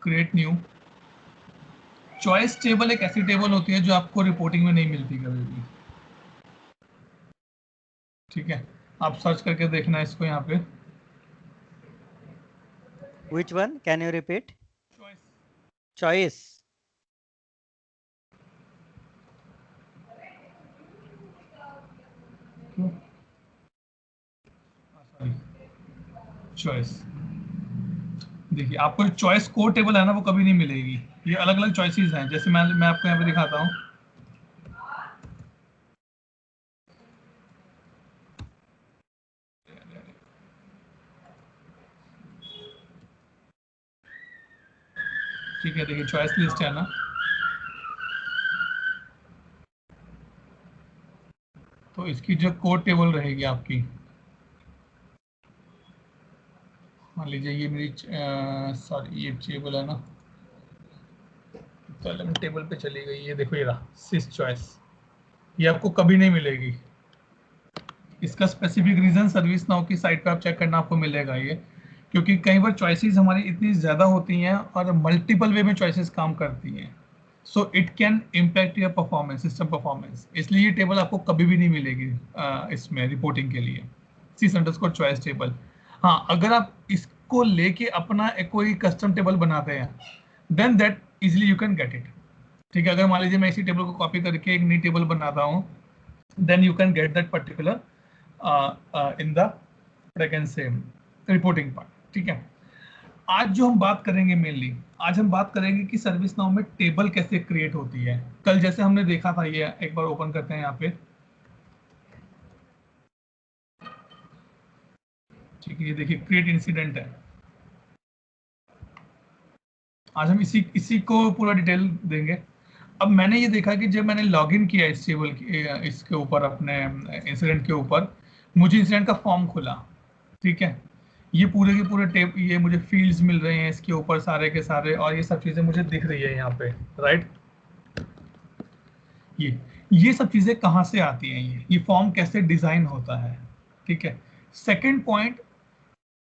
Create new. Choice table एक ऐसी table होती है जो आपको रिपोर्टिंग में नहीं मिलती कभी भी, ठीक है। आप सर्च करके देखना इसको यहाँ पे। Which one? Can you repeat? Choice, Choice. Sorry, choice. देखिए आपको जो चॉइस कोड टेबल है ना वो कभी नहीं मिलेगी। ये अलग अलग चॉइसेस हैं, जैसे मैं आपको यहाँ पे दिखाता हूँ। ठीक है, देखिए चॉइस लिस्ट है ना, तो इसकी जो कोड टेबल रहेगी आपकी, मान लीजिए ये मेरी सॉरी ये टेबल है ना, तो एलिमेंट टेबल पे चली गई। ये देखो ये रहा सिस चॉइस, ये आपको कभी नहीं मिलेगी। इसका स्पेसिफिक रीजन सर्विस नाउ की साइट पे आप चेक करना, आपको मिलेगा ये, क्योंकि कई बार चॉइसेस हमारी इतनी ज़्यादा होती हैं और मल्टीपल वे में चॉइसेस काम करती हैं, so it can impact your performance, system performance. इसलिए ये टेबल आपको कभी भी नहीं मिलेगी इसमें रिपोर्टिंग के लिए, सिस अंडरस्कोर चॉइस टेबल। हाँ, अगर आप इसको लेके अपना एक कोई कस्टम टेबल बनाते हैं, then that easily you can get it. ठीक है, अगर मान लीजिए मैं इसी टेबल को कॉपी करके एक नई टेबल बनाता हूँ, then you can get that particular in the what I can say reporting part। ठीक है, आज जो हम बात करेंगे मेनली, आज हम बात करेंगे कि सर्विस नाउ में टेबल कैसे क्रिएट होती है। कल जैसे हमने देखा था, ये एक बार ओपन करते हैं यहाँ पे। ठीक है, ये देखिए क्रिएट इंसिडेंट है। आज हम इसी को पूरा डिटेल देंगे। अब मैंने ये देखा कि जब मैंने लॉगिन किया इस टेबल इसके ऊपर, अपने इंसिडेंट के ऊपर, मुझे इंसिडेंट का फॉर्म खुला। ठीक है, ये पूरे के पूरे ये मुझे फील्ड्स मिल रहे हैं इसके ऊपर सारे के सारे, और ये सब चीज़ें मुझे दिख रही है यहाँ पे, राइट। ये सब चीज़ें कहाँ से आती हैं, ये फॉर्म कैसे डिज़ाइन होता है। ठीक है, सेकंड पॉइंट,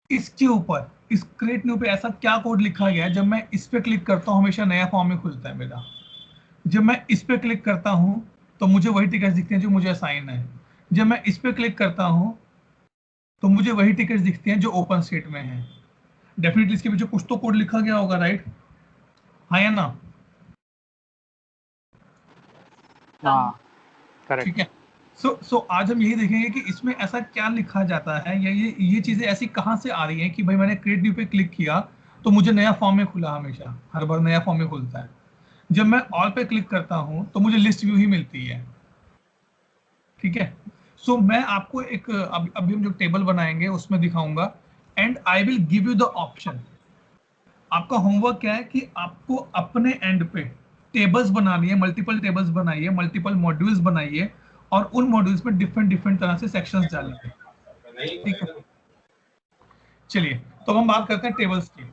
इसके ऊपर इस क्रिएट न्यू पे ऐसा क्या कोड लिखा गया है, जब मैं इस पे क्लिक करता हूँ हमेशा नया फॉर्म ही खुलता है मेरा। जब मैं इस पे क्लिक करता हूँ तो मुझे वही टिकट्स दिखते हैं जो मुझे असाइन है। जब मैं इस पे क्लिक करता हूँ तो मुझे वही टिकट्स दिखते हैं जो ओपन स्टेट में हैं। डेफिनेटली इसके पीछे कुछ तो कोड लिखा गया होगा, राइट? हाँ या ना? हाँ, करेक्ट। ठीक है, सो आज हम यही देखेंगे कि इसमें ऐसा क्या लिखा जाता है, या ये चीजें ऐसी कहाँ से आ रही हैं कि भाई मैंने क्रिएट न्यू पे क्लिक किया तो मुझे नया फॉर्म में खुला, हमेशा हर बार नया फॉर्म में खुलता है। जब मैं ऑल पे क्लिक करता हूँ तो मुझे लिस्ट व्यू ही मिलती है। ठीक है, सो मैं आपको एक अभी हम जो टेबल बनाएंगे उसमें दिखाऊंगा, and I will give you the option. आपका होमवर्क क्या है कि आपको अपने एंड पे टेबल्स बनानी है, मल्टीपल टेबल्स बनाइए, मल्टीपल मॉड्यूल्स बनाइए, और उन मॉड्यूल्स में डिफरेंट डिफरेंट तरह से सेक्शंस डालिए। ठीक है, चलिए तो हम बात करते हैं टेबल्स की।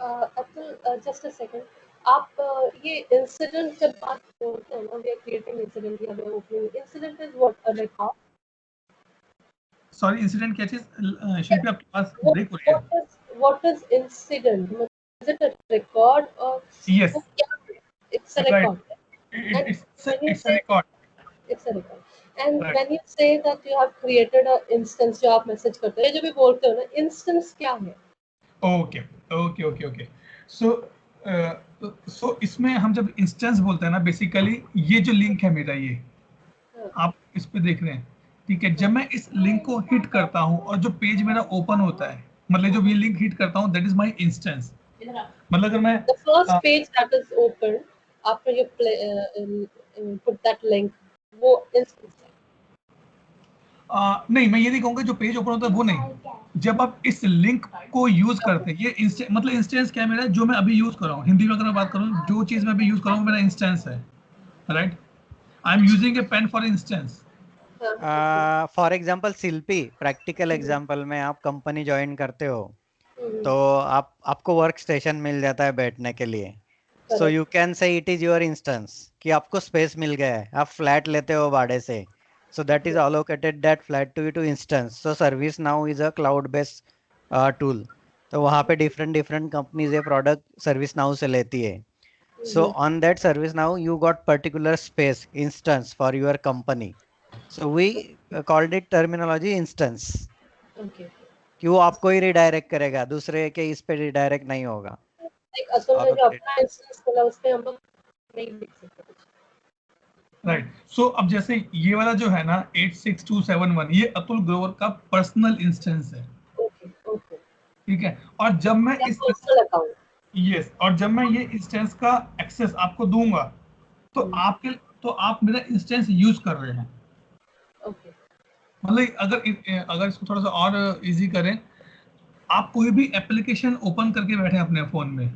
अब्दुल, जस्ट अ सेकंड, आप ये इंसिडेंट जब बात करते हैं ना, वी आर क्रिएटिंग इंसिडेंट या we are opening incident, is what a record. Sorry, incident क्या चीज? शिल्पी आपके पास ब्रेक हो रही है। what is incident? Is it a record or yes, वो क्या है? It's a right, record. And when you it's say record, it's a record, and right. when you say that you have created a instance, जो आप message करते हैं, जो भी बोलते हो ना, instance क्या है? ओके ओके ओके ओके, सो इसमें हम जब इंस्टेंस बोलते हैं ना, बेसिकली ये जो लिंक है मेरा, ये आप इस पे देख रहे हैं। ठीक है, जब मैं इस लिंक को हिट करता हूं और जो पेज मेरा ओपन होता है, मतलब जो भी लिंक हिट करता हूं, दैट इज माय इंस्टेंस। मतलब अगर मैं The first page that is open after you put that link, वो instance है। नहीं, मैं ये नहीं कहूंगा जो पेज ओपन होता है वो नहीं। जब आप इस लिंक को यूज करते हैं, ये मतलब इंस्टेंस क्या है मेरा, जो मैं अभी यूज कर रहा हूँ। हिंदी में अगर मैं बात करूँ, जो चीज मैं अभी यूज कर रहा हूँ मेरा इंस्टेंस है, right. I am using a pen for instance. For example Shilpi, practical example में आप कंपनी ज्वाइन करते हो तो आपको वर्क स्टेशन मिल जाता है बैठने के लिए। So you can say it is your instance कि आपको स्पेस मिल गया है, आप फ्लैट लेते हो भाड़े से, so that is allocated that flat to instance. So service now is a cloud based tool, तो वहाँ पे डिफरेंट डिफरेंट कंपनीज ये प्रोडक्ट सर्विस नाउ से लेती है. So on that service now you got particular space instance for your company. So we called it terminology instance. Okay. कि वो आपको ही रिडायरेक्ट करेगा, दूसरे के इस पे रिडायरेक्ट नहीं होगा. लाइक असल में जो अपना इंस्टेंस खोला उस पे हम लोग नहीं देख सकते कुछ. राइट. सो अब जैसे ये वाला जो है ना 86271 ये अतुल ग्रोवर का पर्सनल इंस्टेंस है. ओके. ओके. ठीक है. और जब मैं इस पर्सनल अकाउंट. यस और जब मैं ये इंस्टेंस का एक्सेस आपको दूंगा तो आप मेरा इंस्टेंस यूज कर रहे हैं. ओके. मतलब अगर इसको थोड़ा सा और इजी करें, आप कोई भी एप्लीकेशन ओपन करके बैठे हैं अपने फोन में,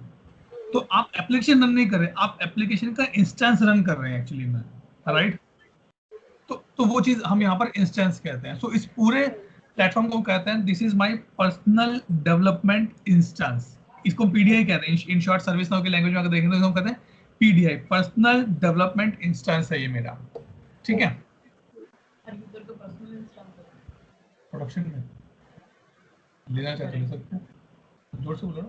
तो आप एप्लीकेशन रन नहीं कर रहे, आप एप्लीकेशन का इंस्टेंस रन कर रहे हैं एक्चुअली में. राइट. तो वो चीज हम यहाँ पर इंस्टेंस कहते हैं. सो इस पूरे प्लेटफॉर्म को कहते हैं this is my personal development instance. इसको पीडीआई कहते हैं. इन शॉर्ट सर्विस नाउ की लैंग्वेज में अगर देखें तो इसको हम कहते हैं पीडीआई, पर्सनल डेवलपमेंट इंस्टेंस है ये मेरा. ठीक है. प्रोडक्शन में लेना चाहते ले सकते हैं. जोर से बोलो ना.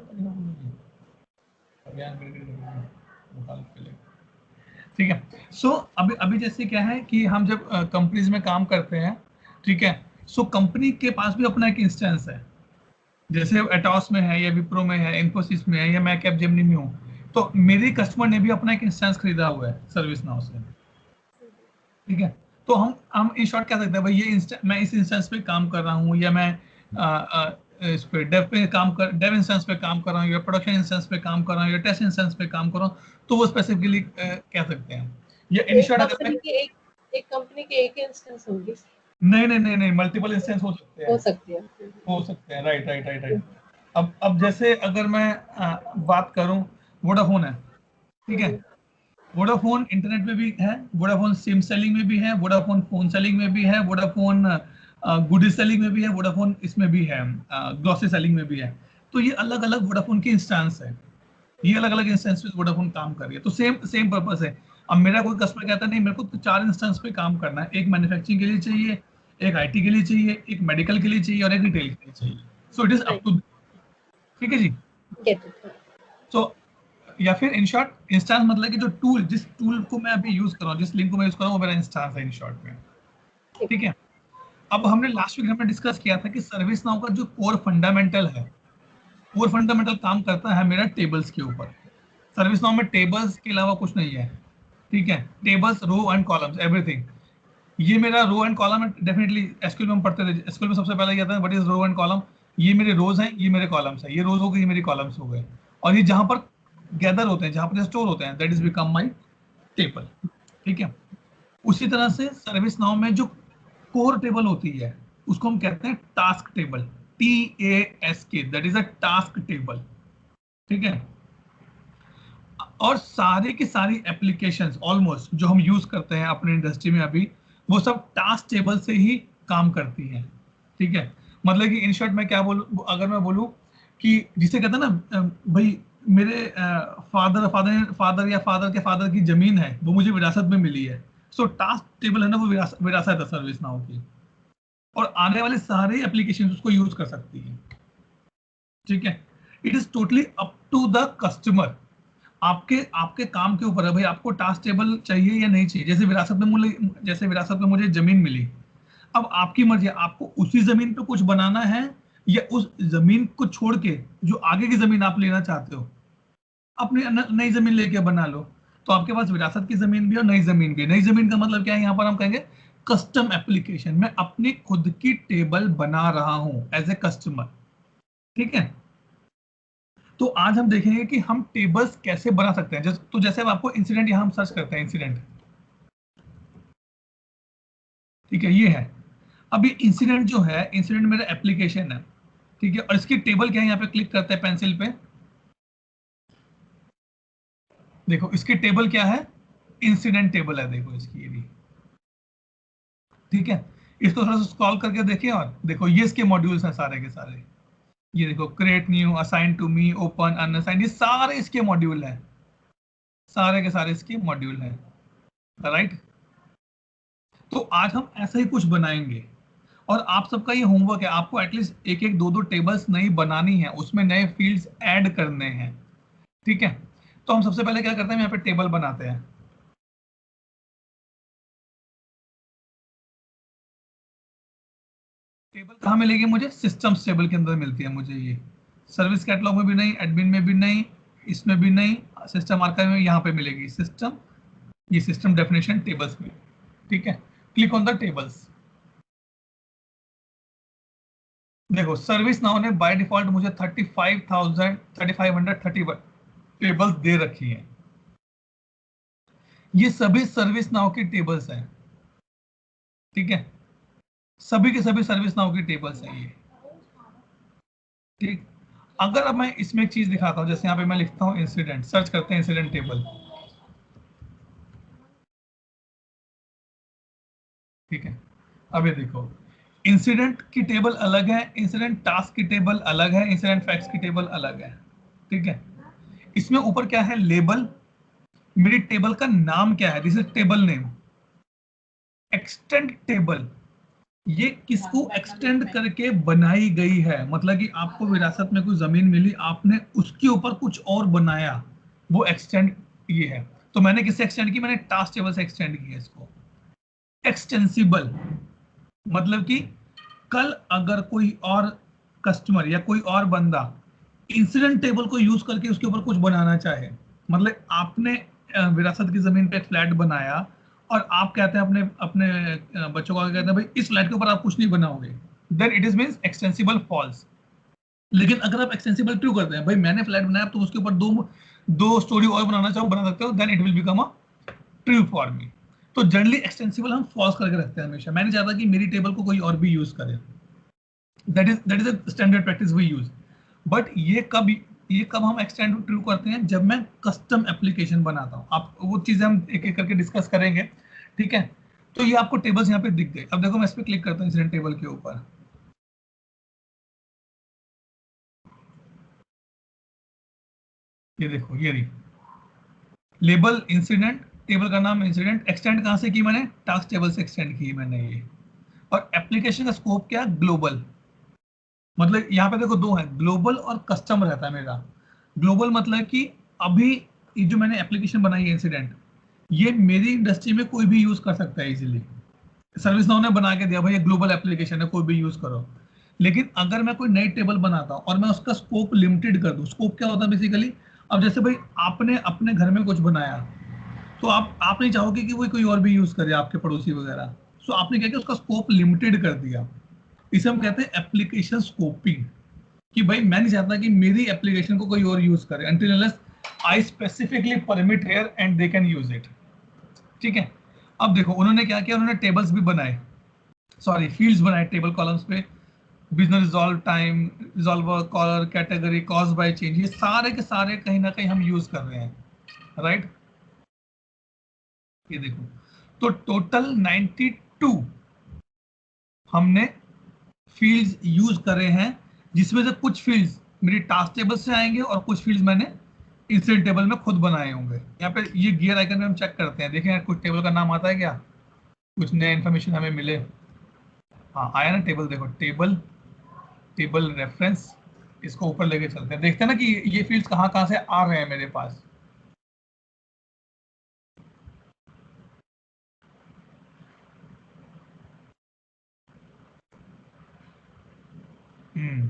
ठीक है. सो अभी जैसे क्या है कि हम जब कंपनीज में काम करते हैं, ठीक है, सो कंपनी के पास भी अपना एक इंस्टेंस है. जैसे एटॉस में है या विप्रो में है, इन्फोसिस में है या मैं कैपजेमिनी में हूँ, तो मेरे कस्टमर ने भी अपना एक इंस्टेंस खरीदा हुआ है सर्विस नाउ से. ठीक है. तो हम इन शॉर्ट कह सकते हैं भाई ये मैं इस इंस्टेंस पे काम कर रहा हूँ, या मैं इस पे डेव इंस्टेंस पे काम कर रहा हूँ, या प्रोडक्शन इंस्टेंस पे काम कर रहा हूँ, या टेस्ट इंस्टेंस पे काम कर रहा हूँ, तो वो स्पेसिफिकली कह सकते हैं. या इन शॉर्ट अगर मैं एक कंपनी के एक इंस्टेंस होगी. नहीं मल्टीपल इंस्टेंस हो सकते हैं. हो सकते हैं. राइट. अब जैसे अगर मैं बात करूं, वोडाफोन है. ठीक है. वोडाफोन इंटरनेट में भी है, वोडाफोन सिम सेलिंग में भी है, वोडाफोन फोन सेलिंग में भी है, वोडाफोन गुडी सेलिंग में भी है, वोडाफोन इसमें भी है, ग्लॉसी सेलिंग में भी है. तो ये अलग अलग वोडाफोन की इंस्टेंस है. ये अलग अलग इंस्टेंस पे वोडाफोन काम कर रही है. तो सेम पर्पस है. अब मेरा कोई कस्टमर कहता है नहीं मेरे को तो 4 इंस्टेंस पे काम करना है. एक मैन्युफैक्चरिंग के लिए चाहिए, एक आईटी के लिए चाहिए, एक मेडिकल के लिए चाहिए और एक रिटेल के लिए चाहिए. So it is up to. ठीक है जी. सो या फिर इन शॉर्ट इंस्टेंस मतलब कि जो जिस टूल को मैं अभी यूज कर रहा हूँ, जिस लिंक को मैं यूज कर रहा हूँ, वो मेरा इंस्टेंस है इन शॉर्ट में. ठीक है. अब हमने लास्ट वीक हमने डिस्कस किया था कि सर्विस नाउ का जो कोर फंडामेंटल काम करता है मेरा टेबल्स के ऊपर. सर्विस नाउ में टेबल्स के अलावा कुछ नहीं है. ठीक है. Tables, row and columns, everything. ये मेरा रो एंड कॉलम है. डेफिनेटली एसक्यूएल में हम पढ़ते थे. एसक्यूएल में सबसे पहले ये आता है what is row and column. ये मेरे रोज हैं, ये मेरे कॉलम्स हैं. ये रोज हो गए, ये मेरी कॉलम्स हो गए. और ये जहां पर गैदर होते हैं, जहां पर स्टोर होते हैं, that is become my table. ठीक है. उसी तरह से सर्विस नाउ में जो कोर टेबल होती है उसको हम कहते हैं task table. TASK, that is a task table. ठीक है. और सारे की सारी एप्लीकेशंस ऑलमोस्ट जो हम यूज करते हैं अपने इंडस्ट्री में अभी, वो सब टास्क टेबल से ही काम करती हैं. ठीक है. मतलब कि इन शॉर्ट मैं क्या बोलूं, अगर मैं बोलूं कि जिसे कहते हैं ना भाई मेरे फादर या फादर के फादर की जमीन है, वो मुझे विरासत में मिली है. सो टास्क टेबल है ना, वो विरासत है सर्विस नाउ की, और आने वाले सारे एप्लीकेशन उसको यूज कर सकती है. ठीक है. It is totally up to the customer. आपके काम के ऊपर है भाई, आपको टास्क टेबल चाहिए या नहीं चाहिए. जैसे विरासत में मुझे जमीन मिली, अब आपकी मर्जी है, आपको उसी जमीन पे कुछ बनाना है या उस जमीन को छोड़ के जो आगे की जमीन आप लेना चाहते हो, अपनी नई जमीन लेके बना लो. तो आपके पास विरासत की जमीन भी और नई जमीन भी. नई जमीन का मतलब क्या है, यहाँ पर हम कहेंगे कस्टम एप्लीकेशन. मैं अपनी खुद की टेबल बना रहा हूं एज ए कस्टमर. ठीक है. तो आज हम देखेंगे कि हम टेबल्स कैसे बना सकते हैं. तो जैसे अब आपको इंसिडेंट यहां हम सर्च करते हैं, इंसिडेंट. ठीक है. ये है. अब ये इंसिडेंट जो है, इंसिडेंट मेरा एप्लीकेशन है. ठीक है. और इसकी टेबल क्या है, यहाँ पे क्लिक करते हैं पेंसिल पे. देखो इसकी टेबल क्या है, इंसिडेंट टेबल है. देखो इसकी ये भी. ठीक है. इसको थोड़ा सा स्क्रॉल करके देखिए और देखो ये इसके मॉड्यूल्स हैं सारे के सारे. ये देखो create new, assign to me, open, unassign, ये सारे इसके मॉड्यूल हैं. सारे के सारे इसके मॉड्यूल हैं. राइट. तो आज हम ऐसा ही कुछ बनाएंगे और आप सबका ये होमवर्क है, आपको एटलीस्ट एक एक दो दो टेबल्स नई बनानी है, उसमें नए फील्ड्स ऐड करने हैं, ठीक है। तो हम सबसे पहले क्या करते हैं, यहाँ पे टेबल बनाते हैं। टेबल कहाँ मिलेगी मुझे, सिस्टम्स टेबल के अंदर मिलती है मुझे ये। सर्विस कैटलॉग में भी नहीं, एडमिन में भी नहीं, इसमें भी नहीं, सिस्टम आर्काइव में यहाँ पे मिलेगी सिस्टम, ये सिस्टम डेफिनेशन टेबल्स में, ठीक है। Click on the tables. देखो सर्विस नाउ ने बाय डिफॉल्ट मुझे 35,131 टेबल्स दे रखी हैं। ये सभी सर्विस नाउ की टेबल्स हैं, ठीक है, सभी के सभी सर्विस नाउ की टेबल्स हैं ये, ठीक। अगर अब मैं इसमें एक चीज दिखाता हूं, जैसे यहाँ पे मैं लिखता हूं इंसिडेंट, सर्च करते हैं इंसिडेंट टेबल, ठीक है। अब ये देखो इंसिडेंट की टेबल अलग है, इंसिडेंट टास्क की टेबल अलग है, इंसिडेंट फैक्ट्स की टेबल अलग है, ठीक है। इसमें ऊपर क्या है, लेबल, मेरी टेबल का नाम क्या है, this is table name. Extend table, ये किसको एक्सटेंड करके बनाई गई है, मतलब कि आपको विरासत में कोई जमीन मिली, आपने उसके ऊपर कुछ और बनाया, वो एक्सटेंड ये है। तो मैंने किससे एक्सटेंड की, मैंने टास्क टेबल से एक्सटेंड किया इसको। एक्सटेंसिबल मतलब कि कल अगर कोई और कस्टमर या कोई और बंदा इंसिडेंट टेबल को यूज करके उसके ऊपर कुछ बनाना चाहे, मतलब आपने विरासत की जमीन पे एक फ्लैट बनाया और आप कहते हैं अपने अपने बच्चों को कहते हैं भाई इस फ्लैट के ऊपर आप कुछ नहीं बनाओगे, then it is means extensible false. लेकिन अगर आप एक्सटेंसिबल ट्रू करते हैं, भाई मैंने फ्लैट बनाया तो उसके ऊपर दो स्टोरी और बनाना चाहो बना सकते हो, then it will become a true for me. तो जनरली एक्सटेंसिबल हम फॉल्स करके रखते हैं हमेशा, मैं नहीं चाहता कि मेरी टेबल को कोई और भी यूज करे, that is a standard practice we use. But ये कब हम एक्सटेंड ट्रू करते हैं, जब मैं कस्टम एप्लीकेशन बनाता हूं। आप वो चीजें हम एक एक करके डिस्कस करेंगे, ठीक है। तो ये आपको टेबल्स यहाँ पे दिख गए। अब देखो मैं इस पे क्लिक करता हूँ इंसिडेंट टेबल के ऊपर, ये देखो ये रही लेबल इंसिडेंट, टेबल का नाम इंसिडेंट। एक्सटेंड कहां से की मैंने, टास्क टेबल से एक्सटेंड की मैंने ये। और एप्लीकेशन का स्कोप क्या, ग्लोबल, मतलब यहाँ पे देखो दो है, ग्लोबल और कस्टम रहता है मेरा। ग्लोबल मतलब कि अभी ये जो मैंने एप्लीकेशन बनाई है इंसिडेंट, ये मेरी इंडस्ट्री में कोई भी यूज कर सकता है इजीली। सर्विस नाउ ने बना के दिया भाई ये ग्लोबल एप्लीकेशन है, कोई भी यूज करो। लेकिन अगर मैं कोई नई टेबल बनाता हूँ और मैं उसका स्कोप लिमिटेड कर दूं, स्कोप क्या होता है बेसिकली, अब जैसे भाई आपने अपने घर में कुछ बनाया, तो आप नहीं चाहोगे कि वो कोई और भी यूज करे, आपके पड़ोसी वगैरह। सो आपने क्या किया, उसका स्कोप लिमिटेड कर दिया। इसे हम कहते हैं एप्लीकेशन स्कोपिंग, कि भाई मैं नहीं चाहता कि मेरी एप्लीकेशन को कोई और यूज करे, until unless I specifically permit here and they can use it, ठीक है। अब देखो उन्होंने क्या किया, उन्होंने टेबल्स भी बनाए, सॉरी फील्ड्स बनाए टेबल कॉलम्स पे, business resolve time, resolver, caller, category, cause by change, ये सारे के सारे कहीं ना कहीं हम यूज कर रहे हैं, राइट। ये देखो तो टोटल 92 हमने फील्ड्स यूज करे हैं, जिसमें से कुछ फील्ड्स मेरी टास्क टेबल से आएंगे और कुछ फील्ड्स मैंने इंसिडेंट टेबल में खुद बनाए होंगे। यहाँ पे ये गियर आइकन में हम चेक करते हैं, देखें कुछ टेबल का नाम आता है क्या, कुछ नया इन्फॉर्मेशन हमें मिले। हाँ आया ना टेबल, देखो टेबल, टेबल रेफरेंस, इसको ऊपर लेके चलते हैं, देखते हैं ना कि ये फील्ड्स कहाँ कहाँ से आ रहे हैं मेरे पास।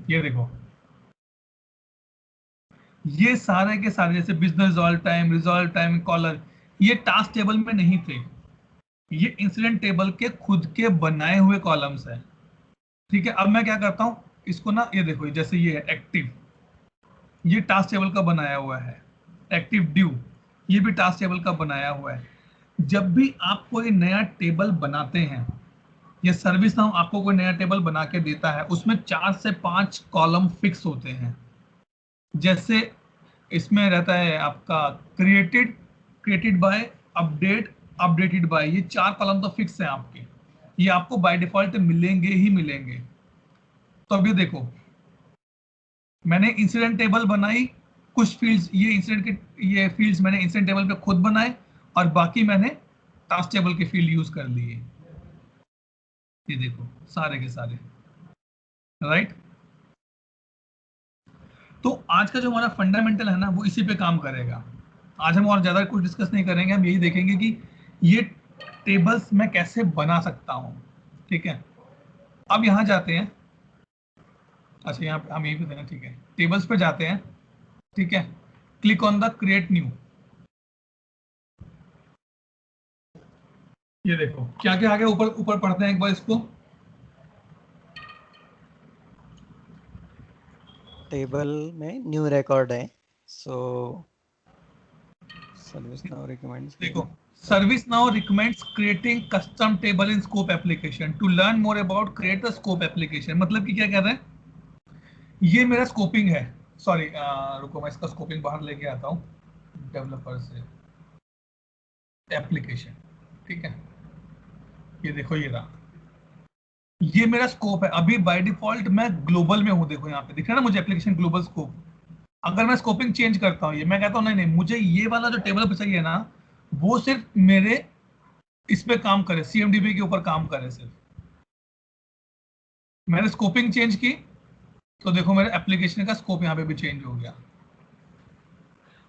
ये देखो ये सारे के सारे, जैसे बिजनेस रिजॉल्व टाइम, कॉलर, ये टास्क टेबल में नहीं थे, ये इंसिडेंट टेबल के खुद के बनाए हुए कॉलम्स है, ठीक है। अब मैं क्या करता हूँ इसको ना, ये देखो जैसे ये है एक्टिव, ये टास्क टेबल का बनाया हुआ है। एक्टिव ड्यू, ये भी टास्क टेबल का बनाया हुआ है। जब भी आप कोई नया टेबल बनाते हैं, ये सर्विस नाउ आपको कोई नया टेबल बना के देता है, उसमें 4 से 5 कॉलम फिक्स होते हैं। जैसे इसमें रहता है आपका created by, update, updated by, ये 4 कॉलम तो फिक्स हैं आपके, ये आपको बाय डिफॉल्ट मिलेंगे ही मिलेंगे। तो अब ये देखो मैंने इंसिडेंट टेबल बनाई, कुछ फील्ड्स ये इंसिडेंट के ये फील्ड्स मैंने इंसिडेंट टेबल पे खुद बनाए और बाकी मैंने टास्क टेबल के फील्ड यूज कर लिए। ये देखो सारे के सारे, राइट। तो आज का जो हमारा फंडामेंटल है ना वो इसी पे काम करेगा। आज हम और ज्यादा कुछ डिस्कस नहीं करेंगे, हम यही देखेंगे कि ये टेबल्स मैं कैसे बना सकता हूं, ठीक है। अब यहां जाते हैं, अच्छा यहाँ पे हम यही पे देना, ठीक है। टेबल्स पे जाते हैं, ठीक है। Click on the create new. ये देखो क्या क्या आ गया, ऊपर ऊपर पढ़ते हैं एक बार इसको। टेबल में न्यू रिकॉर्ड है, सो सर्विस नाउ रिकमेंड्स। देखो service now recommends creating custom table in scope application to learn more about create the scope application. मतलब कि क्या कह रहे हैं, ये मेरा स्कोपिंग है, सॉरी रुको मैं इसका स्कोपिंग बाहर लेके आता हूँ डेवलपर से, एप्लीकेशन, ठीक है। ये देखो ये रहा, ये मेरा स्कोप है। अभी बाय डिफॉल्ट मैं ग्लोबल में हूँ, देखो यहाँ पे दिख रहा है ना मुझे एप्लीकेशन ग्लोबल स्कोप। अगर मैं स्कोपिंग चेंज करता हूँ, ये मैं कहता हूँ नहीं नहीं मुझे ये वाला जो टेबल पे चाहिए ना वो सिर्फ मेरे इस पे काम करे, CMDB के ऊपर काम करे सिर्फ। मैंने स्कोपिंग चेंज की तो देखो मेरे एप्लीकेशन का स्कोप यहाँ पे भी चेंज हो गया।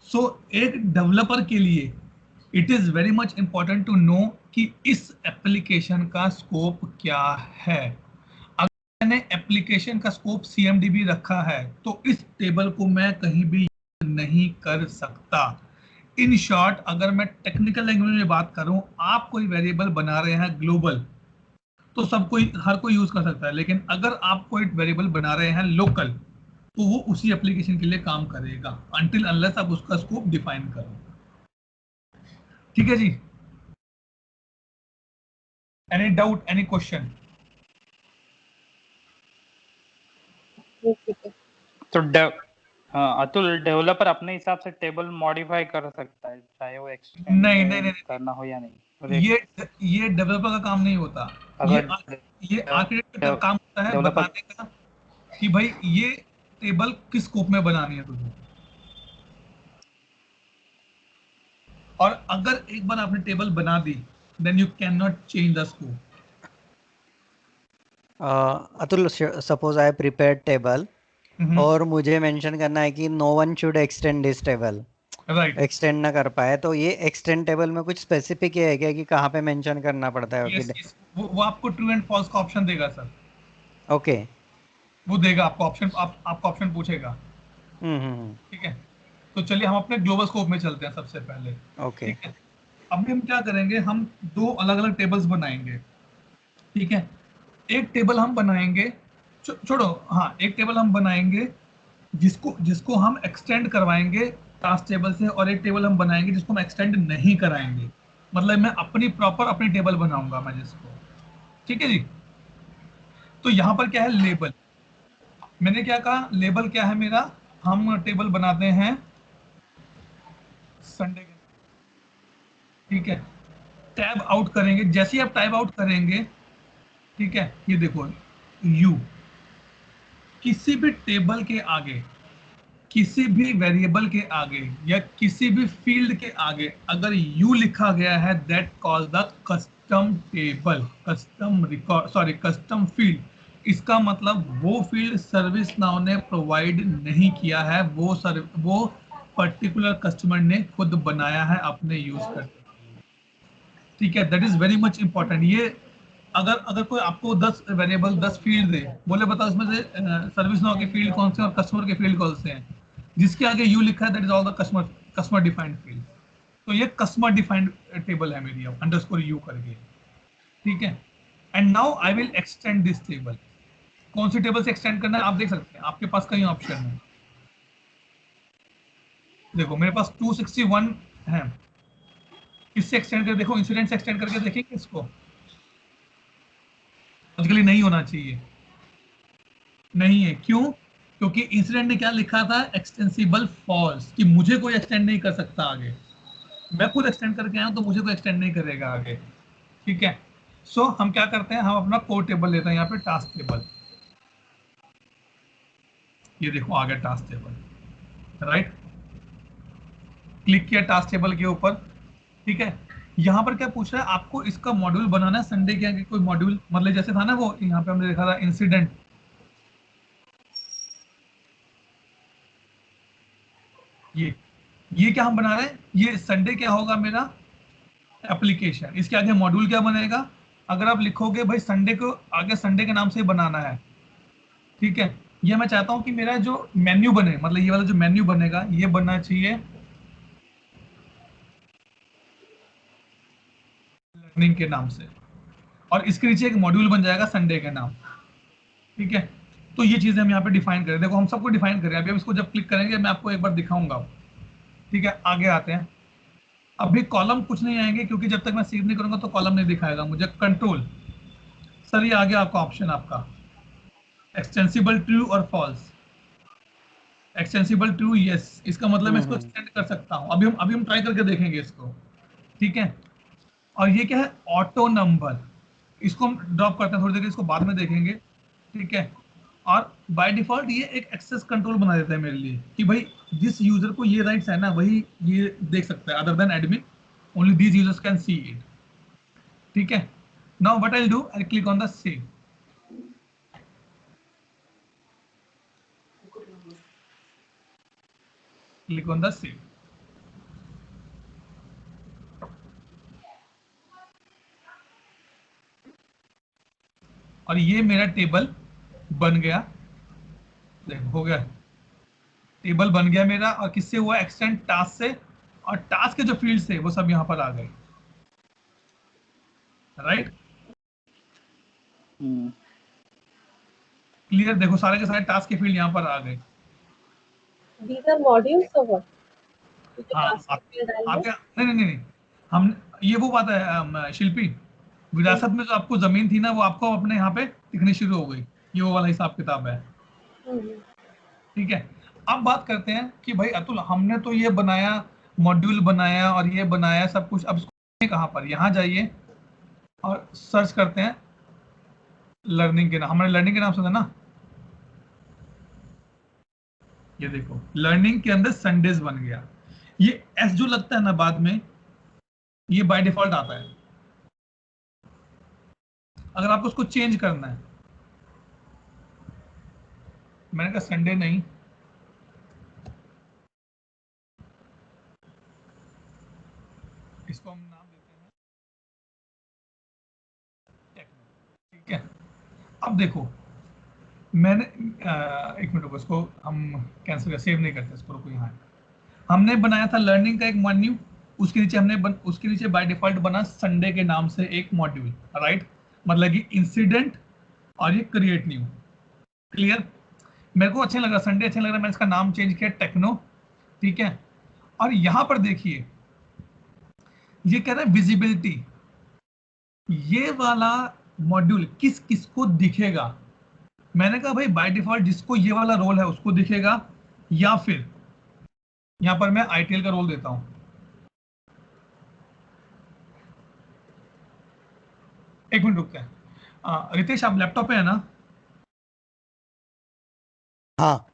सो एक डेवलपर के लिए it is very much important to know कि इस एप्लीकेशन का स्कोप क्या है। अगर मैंने एप्लीकेशन का स्कोप CMDB रखा है तो इस टेबल को मैं कहीं भी नहीं कर सकता। इन शॉर्ट अगर मैं टेक्निकल लैंग्वेज में बात करूं, आप कोई वेरिएबल बना रहे हैं ग्लोबल तो सब कोई हर कोई यूज कर सकता है, लेकिन अगर आप कोई वेरिएबल बना रहे हैं लोकल तो वो उसी एप्लीकेशन के लिए काम करेगा अनटिल अनलेस आप उसका स्कोप डिफाइन करो, ठीक है जी। Any doubt, any question? ठीक है। तो अतुल डेवलपर अपने हिसाब से टेबल मॉडिफाई कर सकता है, चाहे वो एक्सटेंड नहीं नहीं नहीं, करना हो या नहीं। ये डेवलपर का काम नहीं होता। अगर ये आर्किटेक्ट का काम होता है डेवलपर बताने का कि भाई ये टेबल किस स्कोप में बनानी है तुझे। और अगर एक बार आपने टेबल बना दी then you can not change the scope. Atul, suppose I prepare table और मुझे मेंशन करना है कि no one should extend this table, right, extend ना कर पाए, तो ये एक्सटेंड टेबल में कुछ स्पेसिफिक है क्या कि कहाँ पे मेंशन करना पड़ता है? यस वो आपको ट्रू एंड फॉल्स का ऑप्शन देगा सर। ओके। वो देगा आपको ऑप्शन, आपका ऑप्शन पूछेगा, ठीक है। तो चलिए हम अपने ग्लोबल स्कोप में चलते हैं सबसे पहले, ओके। ठीक है। अभी हम क्या करेंगे, हम दो अलग अलग टेबल्स बनाएंगे, ठीक है। एक टेबल हम बनाएंगे, छोड़ो, हाँ एक टेबल हम बनाएंगे जिसको जिसको हम एक्सटेंड करवाएंगे टास्क टेबल से, और एक टेबल हम बनाएंगे जिसको हम एक्सटेंड नहीं कराएंगे। मतलब मैं अपनी प्रॉपर अपनी टेबल बनाऊंगा मैं जिसको, ठीक है जी। तो यहाँ पर क्या है, लेबल। मैंने क्या कहा, लेबल क्या है मेरा, हम टेबल बनाते हैं संडे के, ठीक है। टैब आउट करेंगे, जैसे ही आप टैब आउट करेंगे, ठीक है, ये देखो यू, किसी भी टेबल के आगे, किसी भी वेरिएबल के आगे या किसी भी फील्ड के आगे अगर यू लिखा गया है that call the custom table, custom record, sorry custom field. इसका मतलब वो फील्ड सर्विस नाउ ने प्रोवाइड नहीं किया है, वो पर्टिकुलर कस्टमर ने खुद बनाया है अपने यूज करके, ठीक है। That is very much important. ये अगर अगर कोई आपको 10 वेरिएबल 10 फील्ड दे, बोले बताओ इसमें से सर्विस नाउ के फील्ड कौन से और कस्टमर के फील्ड कौन से हैं, जिसके आगे यू लिखा है that is all the customer defined field. तो ये कस्टमर डिफाइंड टेबल है मेरी, अब अंडरस्कोर यू करके, ठीक है। And now I will extend this table. कौन सी टेबल से एक्सटेंड करना है आप देख सकते हैं, आपके पास कई ऑप्शन है। देखो मेरे पास 261 है, किससे एक्सटेंड कर, देखो इंसिडेंट से एक्सटेंड करके देखेंगे इसको। लॉजिकली नहीं होना चाहिए, नहीं है, क्यों? क्योंकि इंसिडेंट ने क्या लिखा था, एक्सटेंसिबल फॉल्स, कि मुझे कोई एक्सटेंड नहीं कर सकता आगे। मैं खुद एक्सटेंड करके आया तो मुझे कोई एक्सटेंड नहीं करेगा आगे, ठीक है। सो हम क्या करते हैं, हम अपना कोड टेबल लेते हैं, यहाँ पे टास्क टेबल, ये देखो आ गया टास्क टेबल, राइट। क्लिक किया टास्क टेबल के ऊपर, ठीक है। यहाँ पर क्या पूछ रहा है, आपको इसका मॉड्यूल बनाना है संडे के आगे कोई मॉड्यूल, मतलब जैसे था ना वो यहाँ पे हमने देखा था इंसिडेंट, ये क्या हम बना रहे हैं, ये संडे क्या होगा मेरा एप्लीकेशन, इसके आगे मॉड्यूल क्या बनेगा, अगर आप लिखोगे भाई संडे को आगे संडे के नाम से बनाना है, ठीक है, ये मैं चाहता हूं कि मेरा जो मेन्यू बने, मतलब ये वाला जो मेन्यू बनेगा ये बनना चाहिए लर्निंग के नाम से, और इसके नीचे एक मॉड्यूल बन जाएगा संडे के नाम, ठीक है। तो ये चीजें हम यहाँ पे डिफाइन करें, देखो हम सबको डिफाइन करें, अभी हम इसको जब क्लिक करेंगे मैं आपको एक बार दिखाऊंगा, ठीक है। आगे आते हैं, अभी कॉलम कुछ नहीं आएंगे क्योंकि जब तक मैं सेव नहीं करूंगा तो कॉलम नहीं दिखाएगा मुझे। कंट्रोल, सर ये आ गया आपका ऑप्शन, आपका एक्सटेंसिबल ट्रू और फॉल्स, एक्सटेंसिबल ट्रू यस, इसका मतलब मैं इसको एक्सटेंड कर सकता हूं, अभी हम ट्राई करके देखेंगे इसको, ठीक है। और ये क्या है, ऑटो नंबर, इसको हम ड्रॉप करते हैं थोड़ी देर, इसको बाद में देखेंगे, ठीक है। और बाय डिफॉल्ट ये एक एक्सेस कंट्रोल बना देता है मेरे लिए कि भाई जिस यूजर को ये राइट्स है ना वही ये देख सकता है, other than admin only these users can see it, ठीक है। Now what I will do, I click on the save, click on the save, और ये मेरा टेबल बन गया, देखो हो गया, टेबल बन गया मेरा, और किससे हुआ, एक्सटेंड टास्क से, और टास्क के जो फील्ड थे वो सब यहाँ पर आ गए, राइट। क्लियर, देखो सारे के सारे टास्क के फील्ड यहाँ पर आ गए। These are modules or what? हाँ आपके नहीं नहीं नहीं, हम ये वो बात है शिल्पी, विरासत में जो आपको जमीन थी ना वो आपको अपने यहाँ पे दिखनी शुरू हो गई, ये वो वाला हिसाब किताब है, ठीक है। अब बात करते हैं कि भाई अतुल हमने तो ये बनाया, मॉड्यूल बनाया और ये बनाया सब कुछ, अब इसको कहाँ पर, यहाँ जाइए और सर्च करते हैं लर्निंग के नाम, हमने लर्निंग के नाम सुना ना, ये देखो लर्निंग के अंदर संडेज बन गया, ये एस जो लगता है ना बाद में ये बाय डिफॉल्ट आता है, अगर आपको उसको चेंज करना है, मैंने कहा संडे नहीं, इसको हम नाम देते हैं टेक्नो, ठीक है। अब देखो मैंने एक मिनट रुको, इसको हम कैंसिल कर, सेव नहीं करते इसको, रुको यहाँ हमने बनाया था लर्निंग का एक मेन्यू, उसके नीचे उसके नीचे बाय डिफॉल्ट बना संडे के नाम से एक मॉड्यूल, राइट, मतलब कि इंसिडेंट और ये क्रिएट न्यू, क्लियर। मेरे को अच्छा लग रहा, संडे अच्छा लग रहा, मैंने इसका नाम चेंज किया टेक्नो, ठीक है। और यहां पर देखिए ये कह रहा है विजिबिलिटी, ये वाला मॉड्यूल किस किस को दिखेगा, मैंने कहा भाई बाय डिफॉल्ट जिसको ये वाला रोल है उसको दिखेगा, या फिर यहां पर मैं आईटीएल का रोल देता हूं, एक मिनट रुकते हैं, रितेश आप लैपटॉप पे है ना, हाँ।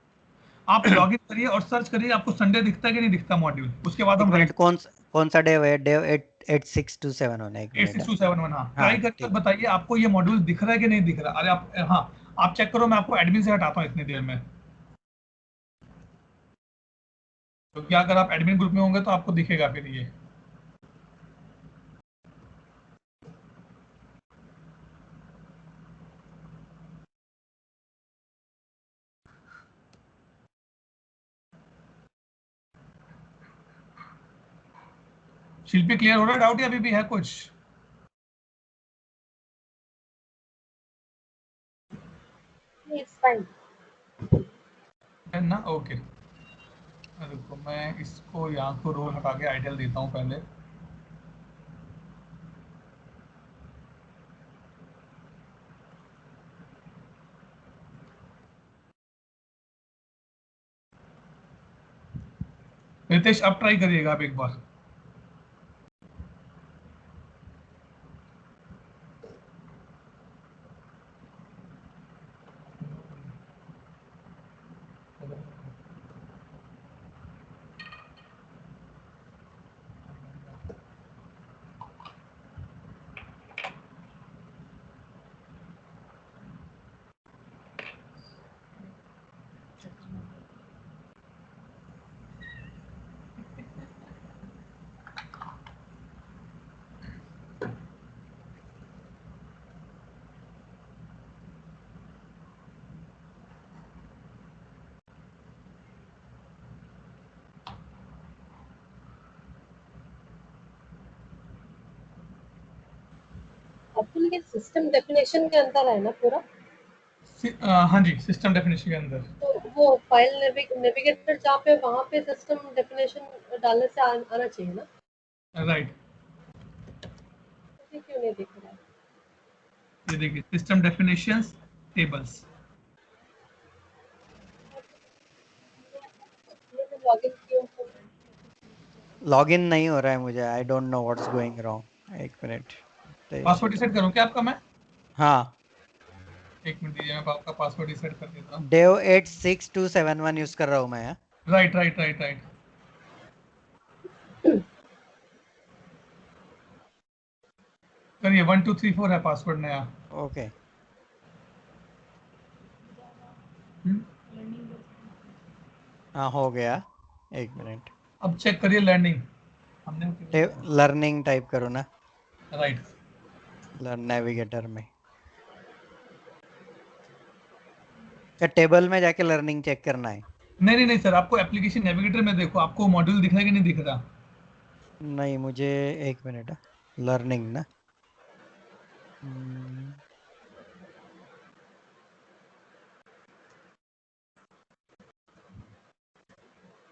आप लॉग इन करिए और सर्च करिए आपको संडे दिखता है कि नहीं दिखता मॉड्यूल, उसके बाद एक हम मिनट, राइट, कौन सा डेव है? डेव 86271 होना, एक मिनट। 86271, हाँ हाँ ट्राई करके ठीक। बताइए आपको ये मॉड्यूल दिख रहा है कि नहीं दिख रहा, अरे आप हाँ आप चेक करो, मैं आपको एडमिन से हटाता हूँ इतनी देर में, क्योंकि अगर आप एडमिन ग्रुप में होंगे तो आपको दिखेगा फिर ये, शिल्पी क्लियर हो रहा है डाउट या अभी भी है कुछ, It's fine. है ना, ओके। रुको मैं इसको यहाँ को रोल हटा के आइडियल देता हूँ पहले, रितेश अब ट्राई करिएगा आप एक बार, अतुल ये सिस्टम डेफिनेशन के अंदर है ना पूरा? हाँ जी, सिस्टम डेफिनेशन के अंदर। तो वो फाइल नेविगेटर जहाँ पे वहाँ पे सिस्टम डेफिनेशन डालने से आना चाहिए ना? राइट, ये क्यों नहीं दिख रहा है? ये देखिए सिस्टम डेफिनेशंस टेबल्स। मैंने लॉगिन किया तो लॉगिन नहीं हो रहा है मुझे, I don't know what's going wrong. एक मिनट। पासवर्ड रिसेट करूँ क्या आपका मैं? हाँ, एक मिनट दीजिए, मैं आपका पासवर्ड रिसेट कर देता हूँ। dev 86271 यूज कर रहा हूँ मैं। राइट राइट राइट राइट, करिए 1234 है पासवर्ड नया। ओके, हाँ हो गया। एक मिनट, अब चेक करिए लर्निंग हमने। लर्निंग टाइप करो ना, राइट, लर्न नेविगेटर में। क्या टेबल में जाके लर्निंग चेक करना है? नहीं नहीं नहीं सर, आपको एप्लीकेशन नेविगेटर में देखो, आपको मॉड्यूल दिख रहा है कि नहीं दिख रहा? नहीं मुझे, एक मिनट, लर्निंग ना। हम्म,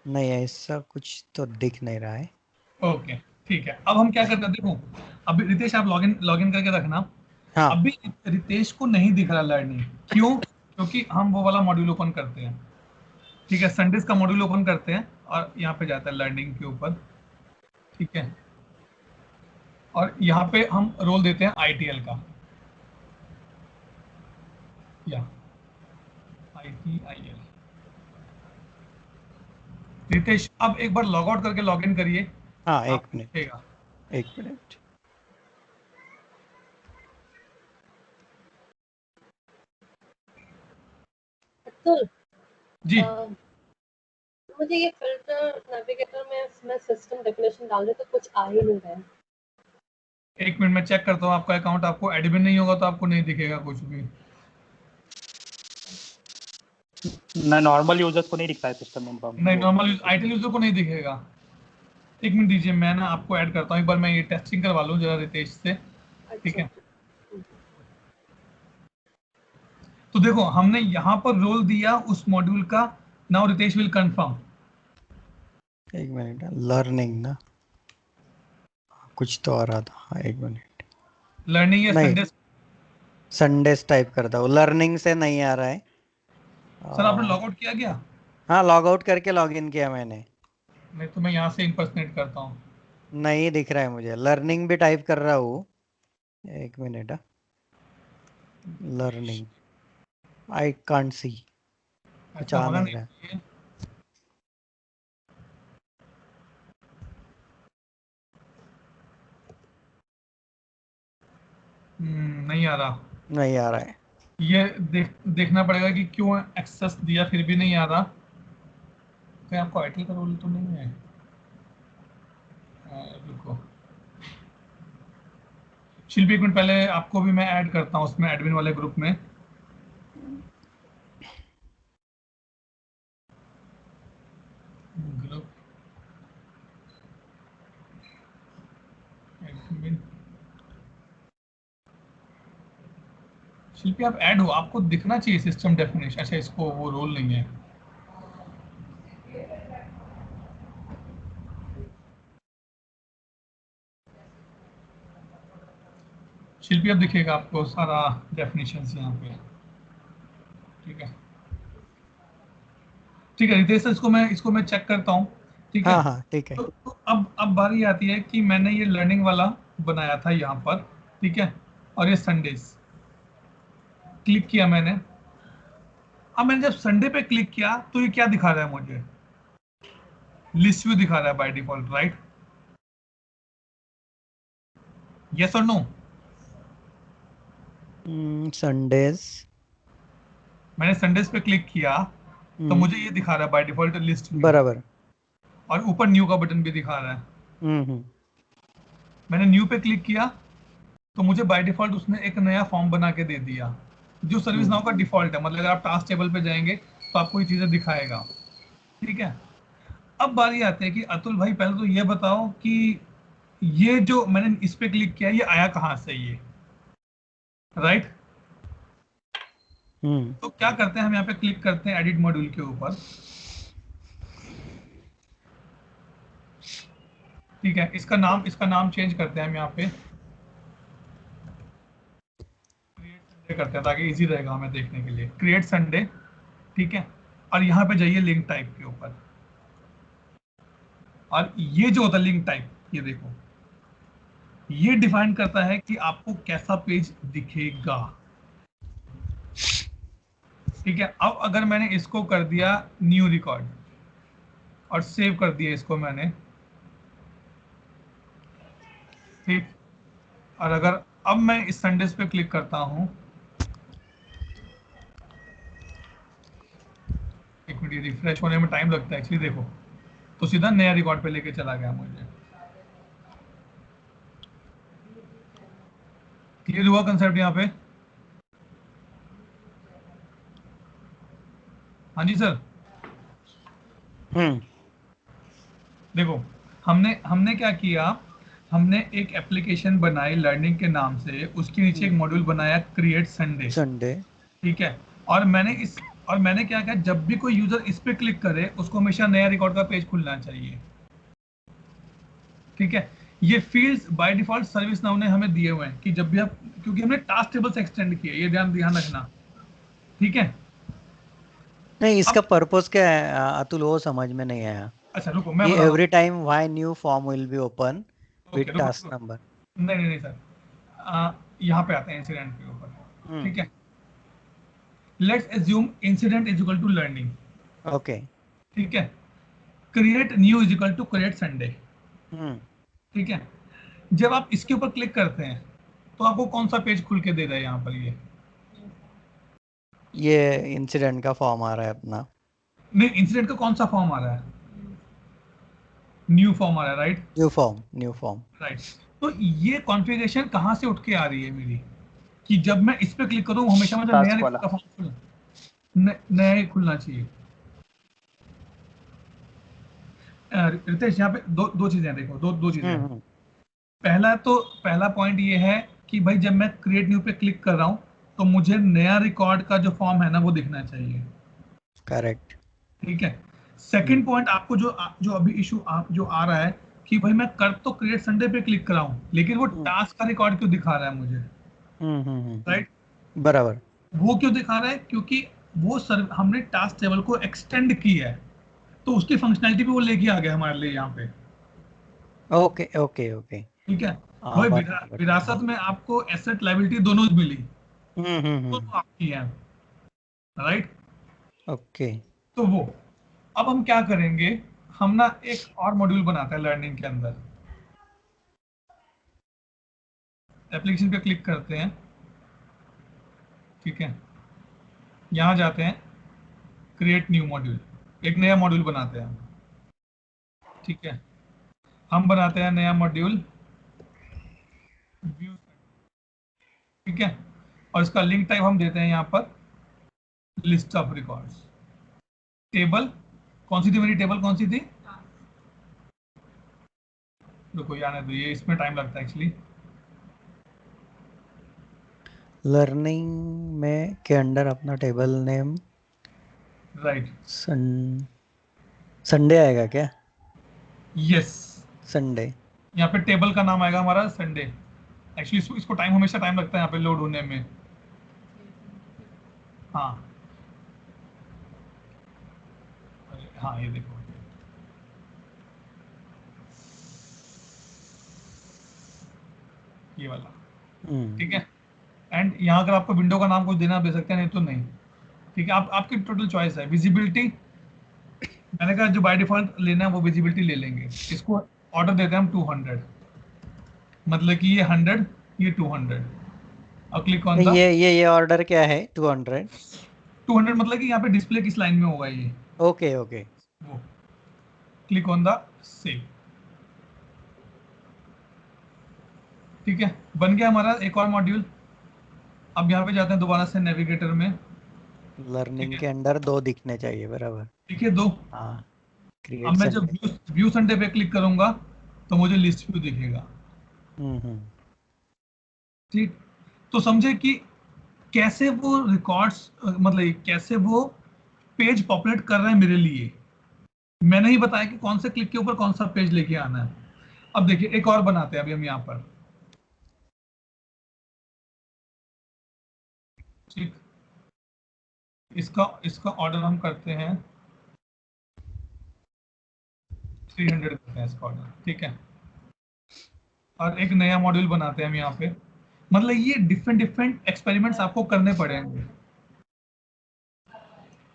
नहीं ऐसा कुछ तो दिख नहीं रहा है। ओके ठीक है, अब हम क्या करते हैं देखो, अभी रितेश आप लॉगिन लॉगिन करके रखना। हाँ, अभी रितेश को नहीं दिख रहा लर्निंग, क्यों? क्योंकि हम वो वाला मॉड्यूल ओपन करते हैं, ठीक है, संडेज का मॉड्यूल ओपन करते हैं और यहाँ पे जाता है लर्निंग के ऊपर, ठीक है, और यहाँ पे हम रोल देते हैं ITL का, या ITIL। रितेश अब एक बार लॉग आउट करके लॉग इन करिए, हाँ एक आपको मिनट, दिखेगा। एक मिनट। अतुल, जी मुझे ये फिल्टर नेविगेटर में मैं सिस्टम डेफिनेशन डालने तो कुछ आ ही नहीं रहा है। एक मिनट में चेक करता हूँ आपका अकाउंट, आपको एडमिन नहीं होगा तो आपको नहीं दिखेगा कुछ भी। ना नॉर्मल यूजर्स को नहीं दिखता है सिस्टम में नहीं, नॉर्मल ITL यूजर को नहीं दिखेगा। एक मिनट दीजिए, मैं ना आपको ऐड करता हूँ, एक बार मैं ये टेस्टिंग करवा लूँ जरा रितेश से, ठीक अच्छा, है। तो देखो हमने यहाँ पर रोल दिया उस मॉड्यूल का, नाउ रितेश विल कंफर्म। एक मिनट, लर्निंग ना, कुछ तो आ रहा था। हाँ एक मिनट, लर्निंग या नहीं संडे? संडेज टाइप करता हूँ, लर्निंग से नहीं आ रहा है। सर आपने आ, लॉग आउट किया क्या? हाँ लॉग आउट करके लॉग इन किया मैंने। नहीं तो मैं यहाँ से इम्पर्सनेट करता हूँ। नहीं दिख रहा है मुझे, लर्निंग भी टाइप कर रहा हूँ। एक minute, learning, I can't see, कुछ ऐसा आ होना नहीं नहीं रहा। चाहिए। नहीं आ रहा। नहीं आ रहा है। ये देखना पड़ेगा कि क्यों एक्सेस दिया फिर भी नहीं आ रहा। कहीं आपको ITL का रोल तो नहीं है? रुको शिल्पी, एक मिनट पहले आपको भी मैं ऐड करता हूँ उसमें एडमिन वाले ग्रुप में। ग्रुप एडमिन, शिल्पी आप ऐड हो, आपको दिखना चाहिए सिस्टम डेफिनेशन। अच्छा, इसको वो रोल नहीं है। शिल्पी अब दिखेगा आपको सारा डेफिनेशंस यहाँ पे, ठीक है। ठीक है रितेश, इसको मैं चेक करता हूँ, ठीक है। हाँ हाँ ठीक है। तो अब बारी आती है कि मैंने ये लर्निंग वाला बनाया था यहाँ पर, ठीक है, और ये संडेज क्लिक किया मैंने। अब मैंने जब संडे पे क्लिक किया तो ये क्या दिखा रहा है मुझे? लिस्ट व्यू दिखा रहा है बाय डिफॉल्ट, राइट? यस और नो? संडेज, मैंने संडेज पे क्लिक किया तो मुझे ये दिखा रहा है बाय डिफॉल्ट लिस्ट व्यू, बराबर। और ऊपर न्यू का बटन भी दिखा रहा है। हम्म। मैंने न्यू पे क्लिक किया तो मुझे बाय डिफॉल्ट उसने एक नया फॉर्म बना के दे दिया, जो सर्विस नाउ का डिफॉल्ट है। मतलब अगर आप टास्क टेबल पे जाएंगे तो आपको ये चीजें दिखाएगा, ठीक है। अब बारी आती है कि अतुल भाई पहले तो ये बताओ कि ये जो मैंने इस पे क्लिक किया ये आया कहाँ से? ये राइट। हम्म तो क्या करते हैं हम यहाँ पे क्लिक करते हैं एडिट मॉड्यूल के ऊपर, ठीक है। इसका नाम चेंज करते हैं हम यहाँ पे, क्रिएट संडे करते हैं ताकि इजी रहेगा हमें देखने के लिए, क्रिएट संडे, ठीक है। और यहाँ पे जाइए लिंक टाइप के ऊपर, और ये जो होता है लिंक टाइप, ये देखो, ये डिफाइन करता है कि आपको कैसा पेज दिखेगा, ठीक है। अब अगर मैंने इसको कर दिया न्यू रिकॉर्ड और सेव कर दिया इसको मैंने, ठीक। और अगर अब मैं इस संडेस पे क्लिक करता हूं, एक मिनट, रिफ्रेश होने में टाइम लगता है एक्चुअली, देखो तो सीधा नया रिकॉर्ड पे लेके चला गया मुझे। क्लियर हुआ कंसेप्ट यहाँ पे? हाँ जी सर। देखो हमने क्या किया, हमने एक एप्लीकेशन बनाई लर्निंग के नाम से, उसके नीचे एक मॉड्यूल बनाया क्रिएट संडे, संडे। ठीक है। और मैंने क्या किया, जब भी कोई यूजर इस पे क्लिक करे उसको हमेशा नया रिकॉर्ड का पेज खुलना चाहिए, ठीक है। ये fields by default service now ने हमें दिए हुए हैं कि जब भी आप, क्योंकि हमने टास्क टेबल से एक्सटेंड किया, ये ध्यान रखना, ठीक है। नहीं, इसका अब पर्पस क्या है अतुल, वो समझ में नहीं आया। अच्छा रुको मैं ये बताता एवरी हूँ। Time why new form will be open with okay रुको टास्क रुको। नंबर। नहीं सर, यहाँ पे आते हैं इंसिडेंट के ऊपर, ठीक है। Let's assume incident is equal to learning, okay. ठीक है। Create new is equal to create Sunday, hmm ठीक है। जब आप इसके ऊपर क्लिक करते हैं तो आपको कौन सा पेज खुल के दे रहा है यहाँ पर? ये इंसिडेंट का फॉर्म आ रहा है अपना। नहीं, इंसिडेंट का कौन सा फॉर्म आ रहा है? न्यू फॉर्म आ रहा है, राइट? New form. राइट। तो ये कॉन्फ़िगरेशन कहाँ से उठ के आ रही है मेरी, कि जब मैं इस पे क्लिक करूँ हमेशा मतलब नया टास्क वाला। का फॉर्म नया ही खुलना चाहिए। रितेश, यहाँ पे दो चीजें देखो, दो चीजें हैं। हम्म पहला पॉइंट ये है कि भाई जब मैं क्रिएट न्यू पे क्लिक कर रहा हूँ तो मुझे नया रिकॉर्ड का जो फॉर्म है ना वो दिखना चाहिए, करेक्ट। ठीक है। सेकंड पॉइंट, आपको जो अभी इशू आप जो आ रहा है कि भाई मैं कर तो क्रिएट संडे पे क्लिक कर रहा हूँ लेकिन वो टास्क का रिकॉर्ड क्यों दिखा रहा है मुझे, राइट? बराबर। वो क्यों दिखा रहा है? क्योंकि वो हमने टास्क टेबल को एक्सटेंड किया है, तो उसकी फंक्शनैलिटी भी वो लेके आ गया हमारे लिए यहाँ पे, ओके ओके ओके। ठीक है। हाँ, भाई बराबर। विरासत में आपको एसेट लायबिलिटी दोनों मिली, हम्म। दोनों आपकी हैं, राइट? ओके। तो वो अब हम क्या करेंगे, हम ना एक और मॉड्यूल बनाते हैं लर्निंग के अंदर। एप्लीकेशन पे क्लिक करते हैं, ठीक है। यहाँ जाते हैं क्रिएट न्यू मॉड्यूल, एक नया मॉड्यूल बनाते हैं हम, ठीक है। हम बनाते हैं नया मॉड्यूल व्यू, ठीक है। और इसका लिंक टाइप हम देते हैं यहाँ पर लिस्ट ऑफ रिकॉर्ड्स, टेबल। कौन सी थी मेरी टेबल, कौन सी थी? रुको याद है, तो ये इसमें टाइम लगता है एक्चुअली। लर्निंग में के अंडर अपना टेबल नेम राइट, संडे आएगा क्या? यस। संडे। यहाँ पे टेबल का नाम आएगा हमारा संडे। एक्चुअली इसको हमेशा टाइम लगता है यहाँ पे लोड होने में। हाँ हाँ, ये देखो, ये वाला, ठीक है। एंड यहाँ अगर आपको विंडो का नाम कुछ देना दे सकते हैं, नहीं तो नहीं, ठीक है। आपकी टोटल चॉइस है। विजिबिलिटी मैंने कहा जो बाय डिफॉल्ट लेना है वो विजिबिलिटी ले लेंगे। इसको ऑर्डर देते हैं हम 200, मतलब कि ये 100, ये 200। और क्लिक ऑन द ये ऑर्डर क्या है? 200। 200 मतलब कि यहाँ पे डिस्प्ले किस लाइन में होगा ये, ओके ओके। वो। क्लिक ऑन द सेव, ठीक है। बन गया हमारा एक और मॉड्यूल। अब यहाँ पे जाते हैं दोबारा से नेविगेटर में, ठीक लर्निंग है। के अंदर 2 दिखने चाहिए, बराबर। देखिए दो। हाँ, अब क्रिएट मैं जब संडे। व्यू संडे पे क्लिक करूंगा तो मुझे लिस्ट व्यू दिखेगा, हम्म। ठीक। तो समझे कि कैसे वो रिकॉर्ड्स, मतलब कैसे वो पेज पॉपुलेट कर रहे हैं मेरे लिए। मैंने ही बताया कि कौन से क्लिक के ऊपर कौन सा पेज लेके आना है। अब देखिए एक और बनाते हैं अभी हम यहाँ पर, ठीक। इसका इसका ऑर्डर हम करते हैं 300 करते हैं इसका ऑर्डर, ठीक है। और एक नया मॉड्यूल बनाते हैं हम यहाँ पे। मतलब ये डिफरेंट डिफरेंट एक्सपेरिमेंट्स आपको करने पड़ेंगे,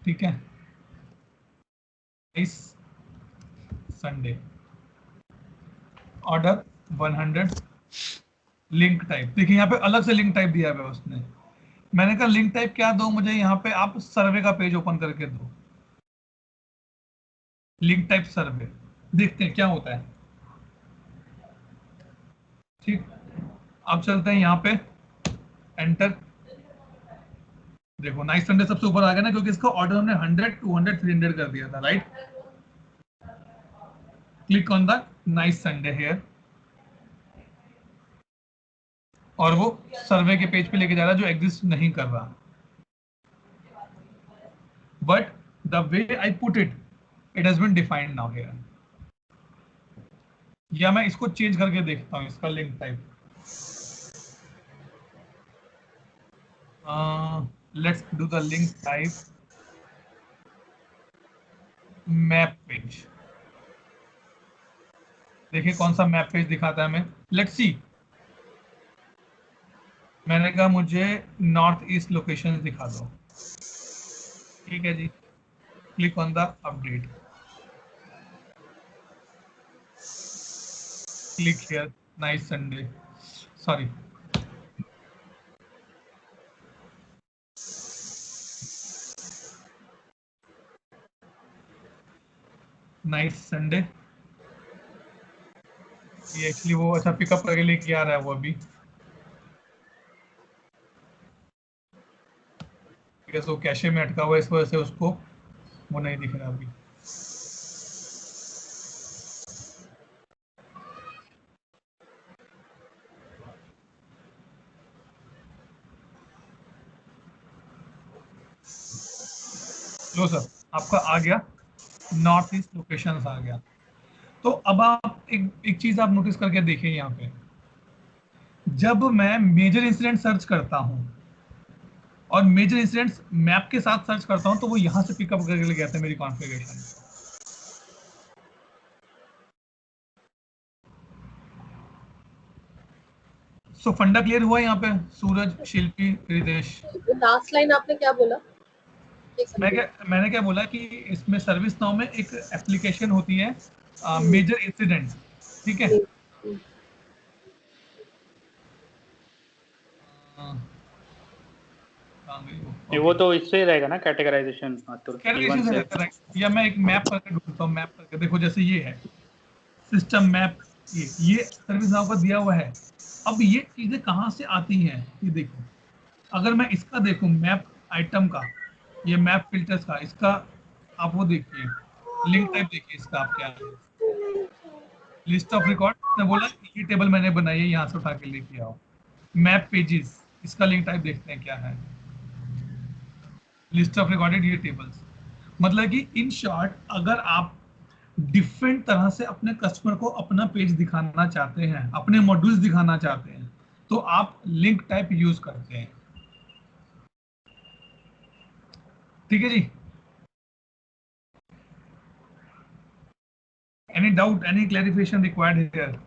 ठीक है। इस संडे ऑर्डर 100 लिंक टाइप, देखिए यहाँ पे अलग से लिंक टाइप दिया हुआ है उसने। मैंने कहा लिंक टाइप क्या दो मुझे, यहाँ पे आप सर्वे का पेज ओपन करके दो, लिंक टाइप सर्वे, देखते हैं क्या होता है, ठीक। अब चलते हैं यहाँ पे, एंटर। देखो नाइस संडे सबसे ऊपर आ गया ना, क्योंकि इसका ऑर्डर हमने 100 200 300 कर दिया था, right. Click on the nice Sunday here, और वो सर्वे के पेज पे लेके जा रहा है जो एग्जिस्ट नहीं कर रहा। But the way I put it has been defined now here. या मैं इसको चेंज करके देखता हूँ, इसका link type. Let's do the link type map page. देखिए कौन सा मैप पेज दिखाता है हमें, लेट्स सी। मैंने कहा मुझे नॉर्थ ईस्ट लोकेशन दिखा दो, ठीक है जी। Click on the update, click here, nice Sunday, sorry, nice Sunday. ये एक्चुअली वो अच्छा पिकअप करके लेके आ रहा है वो अभी, ठीक है। तो कैशे में अटका हुआ है, इस वजह से उसको वो नहीं दिख रहा अभी। लो सर, आपका आ गया नॉर्थ ईस्ट लोकेशंस आ गया। तो अब आप एक चीज आप नोटिस करके देखिए यहाँ पे, जब मैं मेजर इंसिडेंट सर्च करता हूँ और मेजर इंसिडेंट्स मैप के साथ सर्च करता हूँ, तो वो यहाँ से पिकअप करके ले गया था मेरी कॉन्फ़िगरेशन। सो फंडा क्लियर हुआ यहाँ पे, सूरज, शिल्पी, रितेश। लास्ट लाइन आपने क्या बोला? मैंने क्या बोला कि इसमें सर्विस नाउ में एक एप्लीकेशन होती है मेजर इंसिडेंट, ठीक है। वो तो इससे ही रहेगा ना, कैटेगराइजेशन। कैटेगराइजेशन से रहता है, या मैं एक मैप करके ढूंढता हूँ, मैप करके देखो जैसे ये है सिस्टम मैप, ये सर्विस नाउ का दिया हुआ है। अब ये चीजें कहाँ से आती हैं, ये देखो। अगर मैं इसका देखूं मैप आइटम का, ये मैप फिल्टर्स का, इसका आप वो देखिए, लिंक टाइप देखिए इसका, आप क्या है, लिस्ट ऑफ रिकॉर्ड। मैं बोला ये टेबल मैंने बनाई है, यहाँ से उठा के लेके आओ। मैप पेजेस, इसका लिंक टाइप देखते हैं क्या है, लिस्ट ऑफ रिकॉर्डेड ये टेबल्स। मतलब कि इन शॉर्ट, अगर आप डिफरेंट तरह से अपने कस्टमर को अपना पेज दिखाना चाहते हैं, अपने मॉड्यूल्स दिखाना चाहते हैं, तो आप लिंक टाइप यूज करते हैं, ठीक है जी। Any doubt, any clarification required here?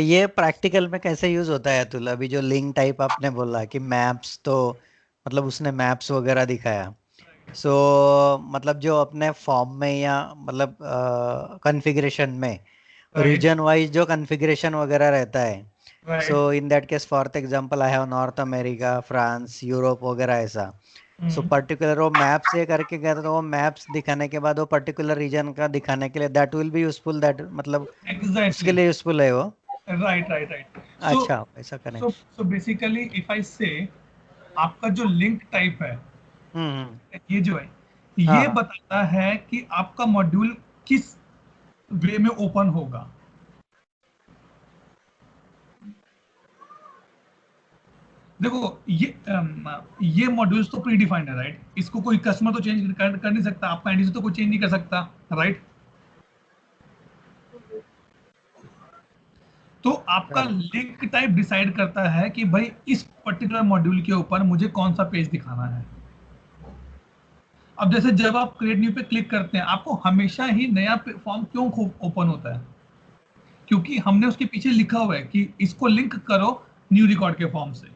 ये प्रैक्टिकल में कैसे यूज होता है अतुल? अभी जो लिंक टाइप आपने बोला कि मैप्स, तो मतलब उसने मैप्स वगैरह दिखाया। सो मतलब जो अपने फॉर्म में या मतलब कॉन्फ़िगरेशन में रीजन वाइज जो कॉन्फ़िगरेशन वगैरह रहता है, so in that case for example I have North America, France, Europe वगैरह ऐसा। सो पर्टिकुलर वो मैप से करके गया, तो वो मैप्स दिखाने के बाद वो पर्टिकुलर रीजन का दिखाने के लिए that will be useful, that मतलब उसके लिए यूजफुल है वो। राइट। अच्छा, ऐसा करें। सो बेसिकली इफ आई से, आपका जो लिंक टाइप है, ये जो है, ये हाँ, बताता है कि आपका मॉड्यूल किस वे में ओपन होगा। देखो ये मॉड्यूल्स तो प्री डिफाइंड है, राइट? इसको कोई कस्टमर तो चेंज कर नहीं सकता, आपका एंड यूजर तो कोई चेंज नहीं कर सकता, राइट? तो आपका लिंक टाइप डिसाइड करता है कि भाई इस पर्टिकुलर मॉड्यूल के ऊपर मुझे कौन सा पेज दिखाना है। अब जैसे जब आप क्रिएट न्यू पे क्लिक करते हैं, आपको हमेशा ही नया फॉर्म क्यों ओपन होता है? क्योंकि हमने उसके पीछे लिखा हुआ है कि इसको लिंक करो न्यू रिकॉर्ड के फॉर्म से।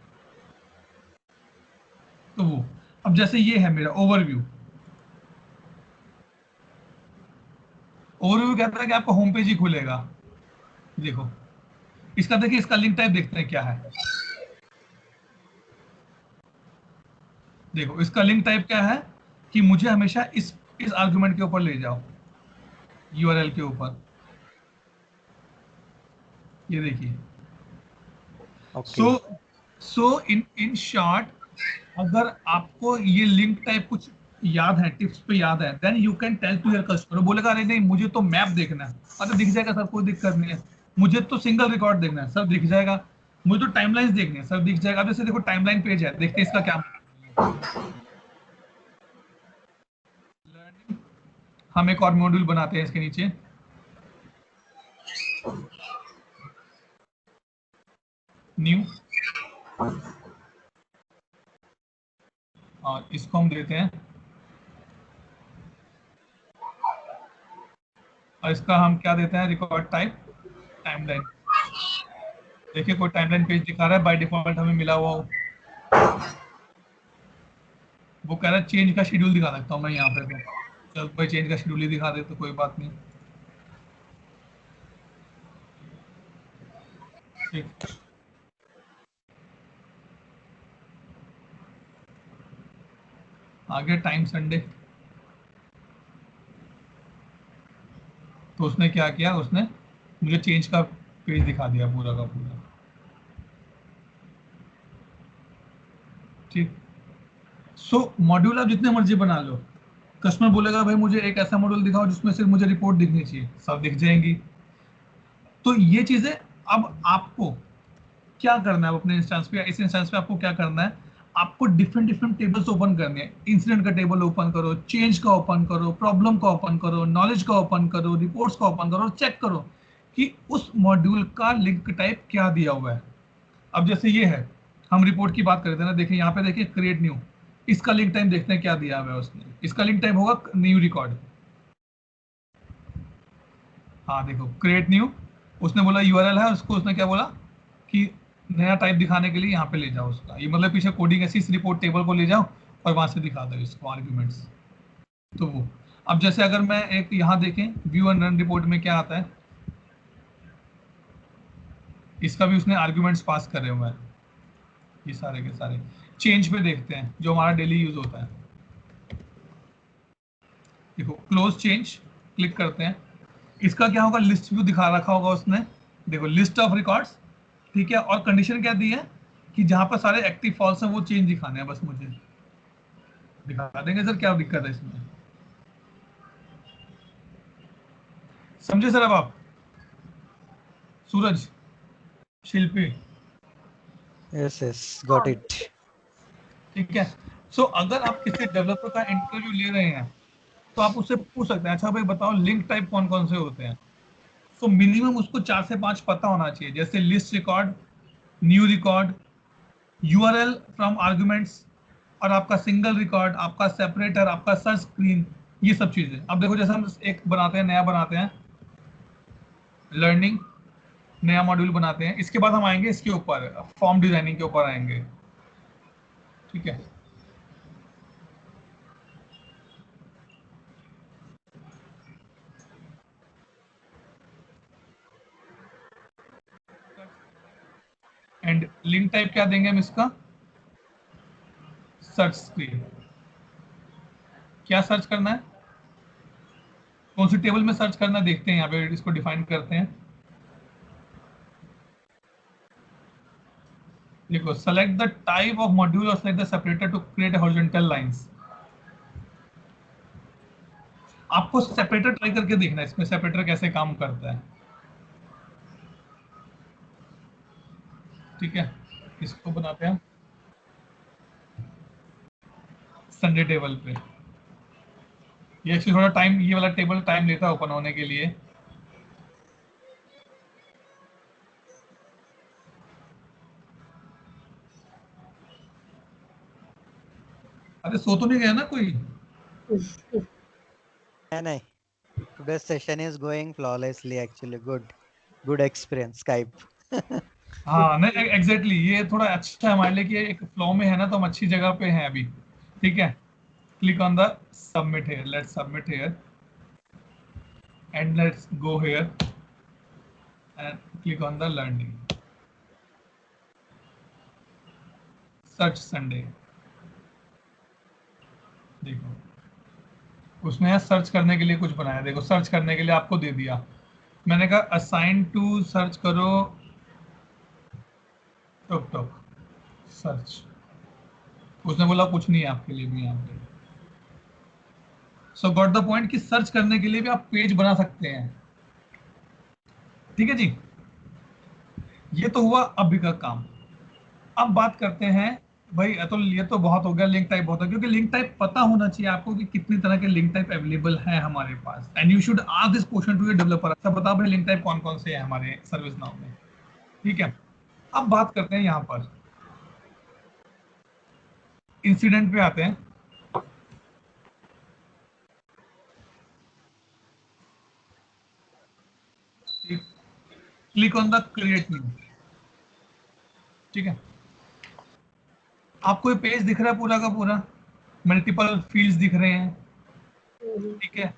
तो वो अब जैसे ये है मेरा ओवरव्यू। ओवरव्यू कहता है कि आपका होम पेज ही खुलेगा। देखो इसका, देखिए इसका लिंक टाइप देखते हैं क्या है। देखो इसका लिंक टाइप क्या है कि मुझे हमेशा इस आर्गुमेंट के ऊपर ले जाओ, यूआरएल के ऊपर। ये देखिए। सो इन शॉर्ट, अगर आपको ये लिंक टाइप कुछ याद है, टिप्स पे याद है, then you can tell to your customer. बोलेगा अरे नहीं मुझे तो मैप देखना है, अरे दिख जाएगा सर, कोई दिक्कत नहीं है। मुझे तो सिंगल रिकॉर्ड देखना है सर, दिख जाएगा। मुझे तो टाइमलाइंस देखनी है सर, दिख जाएगा। अब जैसे देखो टाइमलाइन पेज है, देखते हैं इसका क्या। हम एक और मॉड्यूल बनाते हैं इसके नीचे। न्यू, और इसको हम देते हैं, और इसका हम क्या देते हैं, रिकॉर्ड टाइप टाइमलाइन। देखिए कोई टाइमलाइन पेज दिखा रहा है बाय डिफॉल्ट हमें मिला हुआ। वो कह रहा है चेंज का शेड्यूल दिखा सकता हूँ मैं यहाँ पे, तो चल भाई चेंज का शेड्यूल ही दिखा दे तो कोई बात नहीं। ठीक, आगे टाइम संडे। तो उसने क्या किया, उसने मुझे चेंज का पेज दिखा दिया पूरा का पूरा। ठीक। सो मॉड्यूल आप जितने मर्जी बना लो, कस्टमर बोलेगा भाई मुझे एक ऐसा मॉड्यूल दिखाओ जिसमें सिर्फ मुझे रिपोर्ट दिखनी चाहिए, सब दिख जाएंगी। तो ये चीजें अब आपको क्या करना है, अपने इंस्टेंस पे, इस इंस्टेंस पे आपको क्या करना है, आपको डिफरेंट डिफरेंट टेबल्स ओपन करने हैं। इंसिडेंट का टेबल ओपन करो, चेंज का ओपन करो, प्रॉब्लम का ओपन करो, नॉलेज का ओपन करो, रिपोर्ट्स का ओपन करो, चेक करो कि उस मॉड्यूल का लिंक टाइप क्या दिया हुआ है। अब जैसे ये है, हम रिपोर्ट की बात करते हैं ना, देखिए यहाँ पे देखिए क्रिएट न्यू, इसका लिंक टाइप देखते हैं क्या दिया हुआ है उसने। इसका लिंक टाइप होगा न्यू रिकॉर्ड। हाँ देखो क्रिएट न्यू, उसने बोला यूआरएल है, उसको उसने क्या बोला कि नया टाइप दिखाने के लिए यहाँ पे ले जाओ उसका। ये मतलब पीछे कोडिंग ऐसी, इस रिपोर्ट टेबल को ले जाओ और वहां से दिखा दो इसको आर्ग्यूमेंट्स। तो वो अब जैसे अगर मैं एक यहाँ देखें व्यू एंड रन रिपोर्ट में क्या आता है, इसका भी उसने आर्ग्यूमेंट्स पास करे हुए हैं, ये सारे के सारे। चेंज पे देखते हैं जो हमारा डेली यूज होता है। देखो क्लोज चेंज क्लिक करते हैं, इसका क्या होगा, लिस्ट व्यू दिखा रखा होगा उसने। देखो लिस्ट ऑफ रिकॉर्ड्स, ठीक है, और कंडीशन क्या दी है कि जहां पर सारे एक्टिव फॉल्स हैं वो चेंज दिखाने हैं, बस मुझे दिखा देंगे सर, क्या दिक्कत है इसमें, समझे सर अब आप? सूरज, शिल्पी, यस गॉट इट। ठीक है। सो अगर आप किसी डेवलपर का इंटरव्यू ले रहे हैं तो आप उससे पूछ सकते हैं, अच्छा भाई बताओ लिंक टाइप कौन कौन से होते हैं। तो मिनिमम उसको 4 से 5 पता होना चाहिए, जैसे list record, new record, URL from arguments, और आपका सिंगल रिकॉर्ड, आपका सेपरेटर, आपका सर्च स्क्रीन, ये सब चीजें। अब देखो जैसे हम एक बनाते हैं, नया बनाते हैं, लर्निंग, नया मॉड्यूल बनाते हैं, इसके बाद हम आएंगे इसके ऊपर फॉर्म डिजाइनिंग के ऊपर आएंगे, ठीक है। एंड लिंक टाइप क्या देंगे हम इसका, सर्च स्क्रीन। क्या सर्च करना है, कौन सी टेबल में सर्च करना है, देखते हैं यहाँ पे, इसको डिफाइन करते हैं। देखो select the type of module और select the separator to create horizontal lines. आपको सेपरेटर ट्राई करके देखना है इसमें, सेपरेटर कैसे काम करता है, ठीक है। इसको बनाते हैं संडे टेबल पे। ये एक्चुअली थोड़ा टाइम, ये वाला टेबल टाइम लेता है ओपन होने के लिए। अरे सो तो नहीं गया ना कोई? नहीं, today's session is going flawlessly actually. Good experience Skype. हाँ नहीं एग्जैक्टली, ये थोड़ा अच्छा है हमारे लिए कि ये एक फ्लो में है ना, तो हम अच्छी जगह पे हैं अभी। ठीक है, click on the submit here, let's submit here and let's go here and click on the learning, search Sunday. देखो उसने यहाँ सर्च करने के लिए कुछ बनाया, देखो सर्च करने के लिए आपको दे दिया, मैंने कहा असाइन टू सर्च करो टॉक टॉक सर्च, उसने बोला कुछ नहीं है आपके लिए भी यहाँ पे। सो गॉट द पॉइंट कि सर्च करने के लिए भी आप पेज बना सकते हैं। ठीक है जी, ये तो हुआ अभी का काम। अब बात करते हैं भाई अतुल, ये तो बहुत हो गया लिंक टाइप, बहुत है, क्योंकि लिंक टाइप पता होना चाहिए आपको कि कितनी तरह के लिंक टाइप अवेलेबल है हमारे पास, and you should ask this question to your developer. अच्छा बता भाई लिंक टाइप कौन कौन से हैं हमारे सर्विस नाउ में। ठीक है, अब बात करते हैं यहाँ पर इंसिडेंट पे आते हैं। Click on the create new. ठीक है, आपको ये पेज दिख रहा है पूरा का पूरा, मल्टीपल फील्ड्स दिख रहे हैं। ठीक है,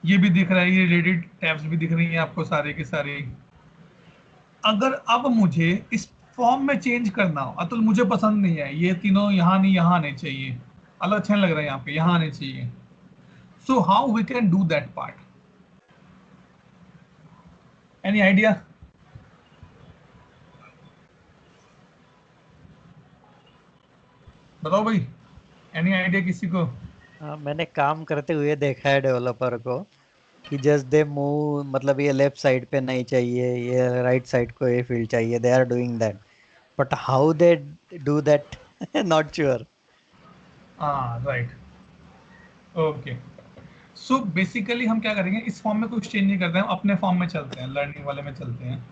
ये भी दिख रहा है, ये रेडिट टैब्स भी दिख रही हैं आपको सारे की सारी। अगर अब मुझे इस फॉर्म में चेंज करना हो, अतुल मुझे पसंद नहीं है ये तीनों, यहाँ नहीं यहाँ आने चाहिए, अलग अच्छा नहीं लग रहा है यहाँ पे, यहाँ आने चाहिए। So how we can do that part, any idea? बताओ भाई, एनी आइडिया किसी को? मैंने काम करते हुए देखा है डेवलपर को कि जस्ट दे मूव, मतलब ये लेफ्ट साइड पे नहीं चाहिए, ये राइट साइड को ये फील्ड चाहिए, they are doing that, but how they do that not sure. हाँ राइट, ओके। सो बेसिकली हम क्या करेंगे, इस फॉर्म में कुछ चेंज नहीं करते हैं, हम अपने फॉर्म में चलते हैं, लर्निंग वाले में चलते हैं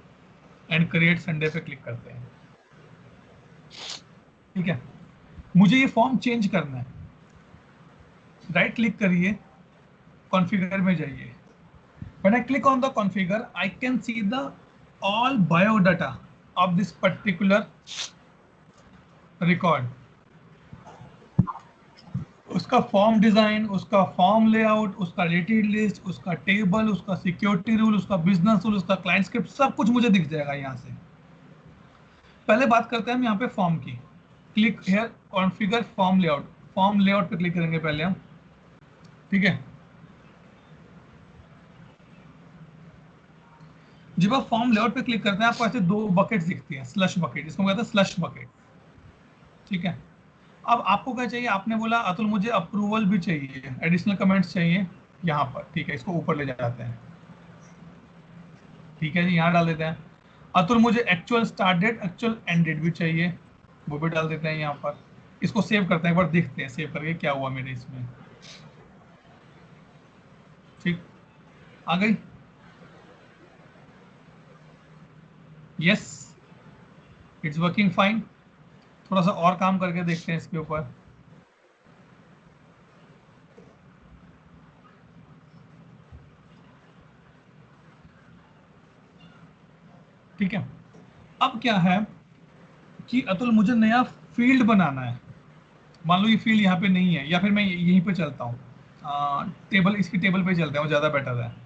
एंड क्रिएट संडे पे क्लिक करते हैं। ठीक है, मुझे ये फॉर्म चेंज करना है, राइट क्लिक करिए, कॉन्फ़िगर में जाइए। When I click on the configure, I can see the all biodata of this particular record. उसका फॉर्म डिजाइन, उसका फॉर्म लेआउट, उसका रेटेड लिस्ट, उसका टेबल, उसका सिक्योरिटी रूल, उसका बिजनेस रूल, उसका क्लाइंट स्क्रिप्ट, सब कुछ मुझे दिख जाएगा यहाँ से। पहले बात करते हैं हम यहाँ पे फॉर्म की। Click here configure form layout, form layout पे क्लिक करेंगे पहले हम। ठीक है, जब आप फॉर्म लेआउट पे क्लिक करते हैं आपको ऐसे दो बकेट्स दिखती हैं, स्लश बकेट, इसको कहते हैं स्लश बकेट। ठीक है, अब आपको क्या चाहिए, आपने बोला अतुल मुझे अप्रूवल भी चाहिए, एडिशनल कमेंट्स चाहिए यहाँ पर। ठीक है, इसको ऊपर ले जाते हैं। ठीक है जी, यहाँ डाल देते हैं। अतुल मुझे actual start date, actual end date भी चाहिए, वो भी डाल देते हैं यहाँ पर। इसको सेव करते हैं, एक बार देखते हैं सेव करके क्या हुआ मेरे इसमें। ठीक, आ गई? Yes, it's working fine. थोड़ा सा और काम करके देखते हैं इसके ऊपर। ठीक है, अब क्या है कि अतुल मुझे नया फील्ड बनाना है, मान लो ये फील्ड यहाँ पे नहीं है, या फिर मैं यहीं पे चलता हूँ, टेबल, इसकी टेबल पे चलते हैं, वो ज़्यादा बेटर है।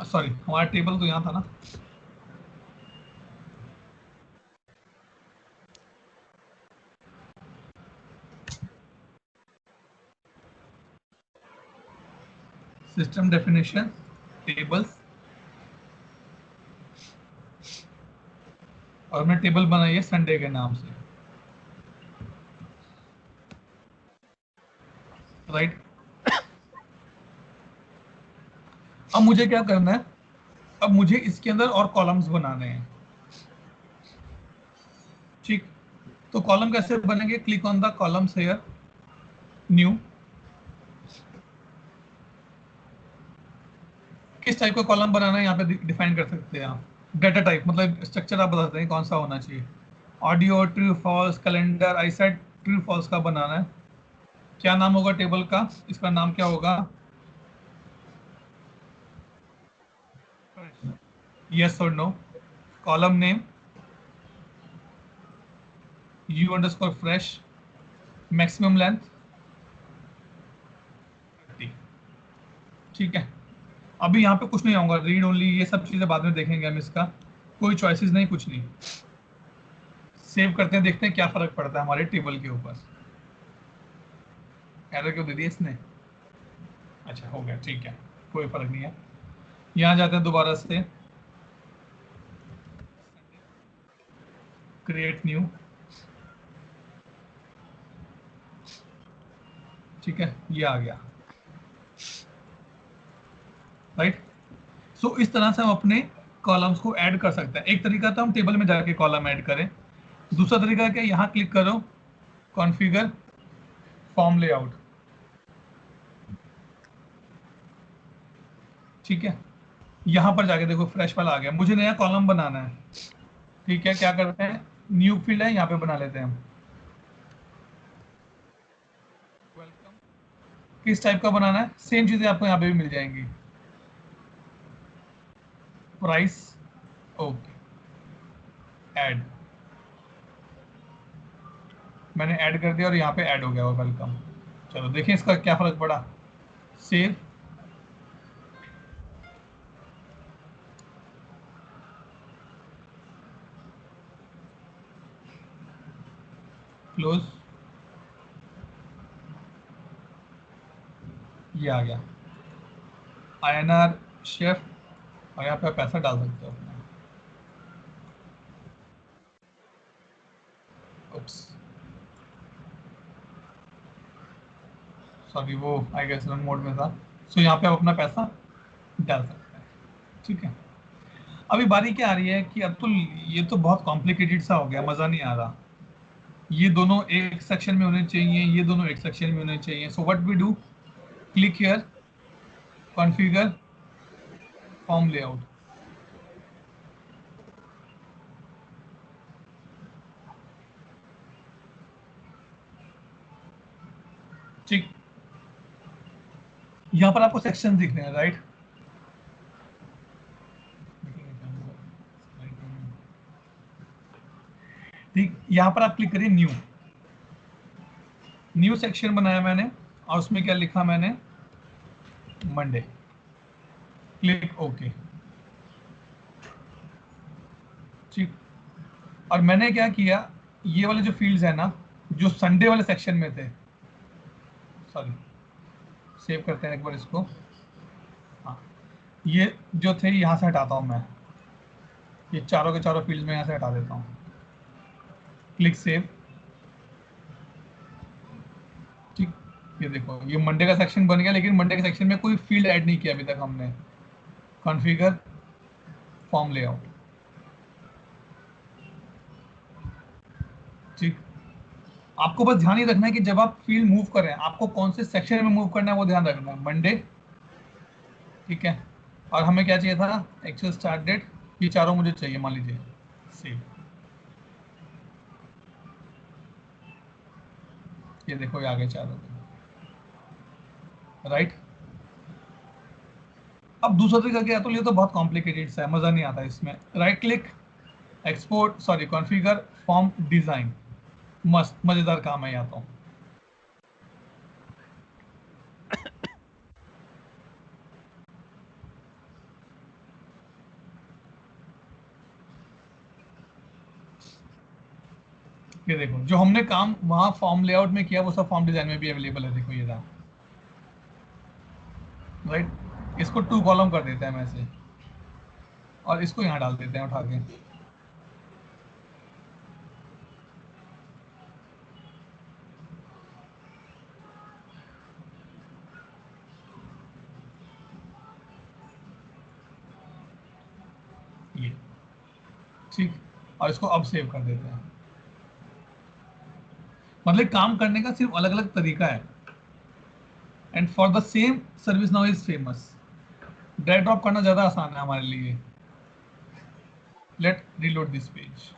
सॉरी, हमारा टेबल तो यहाँ था ना। सिस्टम डेफिनेशन, टेबल्स, और हमने टेबल बनाई है संडे के नाम से, राइट। अब मुझे क्या करना है, अब मुझे इसके अंदर और कॉलम्स बनाने हैं। ठीक, तो कॉलम कैसे बनेंगे? Click on the columns here, new. किस टाइप का कॉलम बनाना है यहाँ पे डिफाइन कर सकते हैं आप। डाटा टाइप मतलब स्ट्रक्चर आप बता सकते हैं कौन सा होना चाहिए। Audio, true false, calendar, I said true false का बनाना है। क्या नाम होगा टेबल का? इसका नाम क्या होगा? यस और no. Column name you underscore fresh, maximum length 30। ठीक है, अभी यहाँ पे कुछ नहीं आऊंगा, रीड ओनली, ये सब चीजें बाद में देखेंगे हम। इसका कोई चॉइसेस नहीं, कुछ नहीं। सेव करते हैं, देखते हैं क्या फर्क पड़ता है हमारे टेबल के ऊपर। एरर क्यों दे दिया इसने? अच्छा हो गया, ठीक है, कोई फर्क नहीं है। यहाँ जाते हैं दोबारा से, क्रिएट न्यू। ठीक है, ये आ गया, राइट। सो इस तरह से हम अपने कॉलम्स को ऐड कर सकते हैं। एक तरीका तो हम टेबल में जाके कॉलम ऐड करें, दूसरा तरीका क्या, यहाँ क्लिक करो, कॉन्फ़िगर, फॉर्म लेआउट। ठीक है, यहाँ पर जाके देखो फ्रेश वाला आ गया, मुझे नया कॉलम बनाना है। ठीक है, क्या करते हैं, न्यू फील्ड है, यहाँ पे बना लेते हैं हम। वेलकम। किस टाइप का बनाना है? सेम चीजें आपको यहाँ पे भी मिल जाएंगी। Price, okay, add. मैंने ऐड कर दिया और यहाँ पे ऐड हो गया वो वेलकम। चलो देखिए इसका क्या फर्क पड़ा। सेव, क्लोज, ये आ गया INR शेफ, और यहाँ पे पैसा डाल सकते हो अपना। उप्स, सॉरी, वो आई गेस रन मोड में था। सो यहाँ पे आप अपना पैसा डाल सकते हैं। ठीक है, अभी बारी क्या आ रही है कि अतुल ये तो बहुत कॉम्प्लिकेटेड सा हो गया, मज़ा नहीं आ रहा। ये दोनों एक सेक्शन में होने चाहिए, ये दोनों एक सेक्शन में होने चाहिए। So what we do, click here, configure, form layout. ठीक, यहाँ पर आपको सेक्शन दिख रहे हैं, राइट। ठीक, यहाँ पर आप क्लिक करिए न्यू। न्यू सेक्शन बनाया मैंने, और उसमें क्या लिखा मैंने, मंडे। Click okay. ठीक, और मैंने क्या किया, ये वाले जो फील्ड्स है ना, जो संडे वाले सेक्शन में थे, सॉरी, सेव करते हैं एक बार इसको। हाँ, ये जो थे यहाँ से हटाता हूँ मैं, ये चारों के चारों फील्ड्स में यहाँ से हटा देता हूँ। Click save. ठीक, ये देखो ये मंडे का सेक्शन बन गया, लेकिन मंडे के सेक्शन में कोई फील्ड ऐड नहीं किया अभी तक हमने। Configure, form layout. ठीक, आपको बस ध्यान ही रखना है कि जब आप फील्ड मूव करें, आपको कौन से सेक्शन में मूव करना है वो ध्यान रखना है। मंडे, ठीक है, और हमें क्या चाहिए था, एक्चुअल स्टार्ट डेट, ये चारों मुझे चाहिए, मान लीजिए। सेव, ये देखो ये आ गए चारों, राइट। अब दूसरा तरीका क्या है, तो ये तो बहुत कॉम्प्लिकेटेड सा है, मजा नहीं आता इसमें। Right click, export, sorry, configure, form design. मस्त मजेदार काम है यहाँ तो। ये देखो जो हमने काम वहां फॉर्म लेआउट में किया, वो सब फॉर्म डिजाइन में भी अवेलेबल है। देखो ये था, राइट। इसको 2 कॉलम कर देते हैं हम ऐसे, और इसको यहाँ डाल देते हैं उठा के। ये ठीक, और इसको अब सेव कर देते हैं। मतलब काम करने का सिर्फ अलग अलग तरीका है। And for the same service now is famous. Drag drop करना ज्यादा आसान है हमारे लिए। Let reload this page.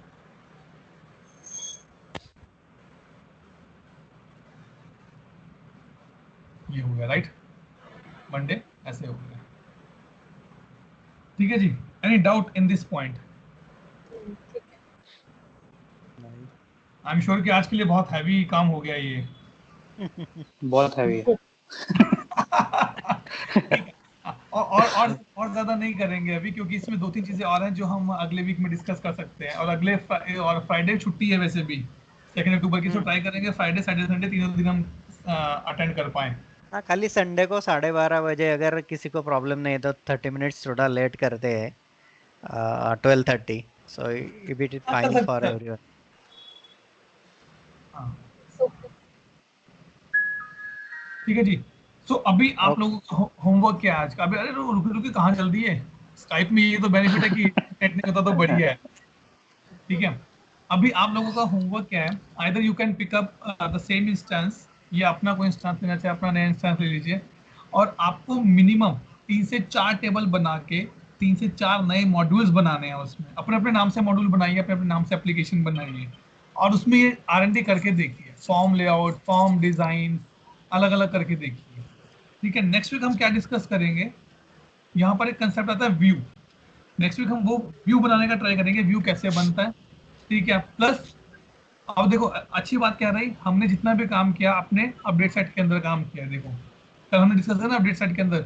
ये हो गया राइट, मंडे ऐसे हो गया। ठीक है जी, any doubt in this point? ठीक है। आई एम श्योर कि आज के लिए बहुत हैवी काम हो गया ये। बहुत हैवी है। ठीक है, और ज्यादा नहीं करेंगे अभी, क्योंकि इसमें 2-3 चीजें और हैं जो हम अगले वीक में डिस्कस कर सकते हैं। और और फ्राइडे छुट्टी है वैसे भी 2 अक्टूबर की, तो ट्राई करेंगे फ्राइडे सैटरडे संडे तीनों दिन हम अटेंड कर पाएं। हाँ, खाली संडे को 12:30 बजे अगर किसी को प्रॉब्लम नहीं है तो 30 मिनट्स थोड़ा लेट करते हैं 12:30, सो इट इज हाँ, कर फाइन फॉर सकते हैं। एवरीवन। हाँ, So, ठीक है जी। सो अभी आप Okay. लोगों का होमवर्क क्या है आज का? अभी अरे रुके रुके कहाँ जल्दी है? स्काइप में ये तो बेनिफिट है कि नेट नहीं होता तो बढ़िया है। ठीक है, अभी आप लोगों का होमवर्क क्या है? Either you can pick up the same instance, या अपना कोई इंस्टेंस लेना चाहिए, अपना नया इंस्टेंस ले लीजिए। और आपको मिनिमम 3 से 4 टेबल बना के 3 से 4 नए मॉड्यूल्स बनाने हैं। उसमें अपने अपने नाम से मॉड्यूल बनाइए, अपने अपने नाम से एप्लीकेशन बनाइए, और उसमें ये R&D करके देखिए, फॉर्म लेआउट, फॉर्म डिजाइन अलग अलग करके देखिए। ठीक है, नेक्स्ट वीक हम क्या डिस्कस करेंगे? यहाँ पर एक कंसेप्ट आता है व्यू। नेक्स्ट वीक हम वो व्यू बनाने का ट्राई करेंगे, व्यू कैसे बनता है। ठीक है, प्लस अब देखो अच्छी बात क्या रही, हमने जितना भी काम किया अपने अपडेट सेट के अंदर काम किया। देखो कल हमने डिस्कस किया ना अपडेट सेट के अंदर।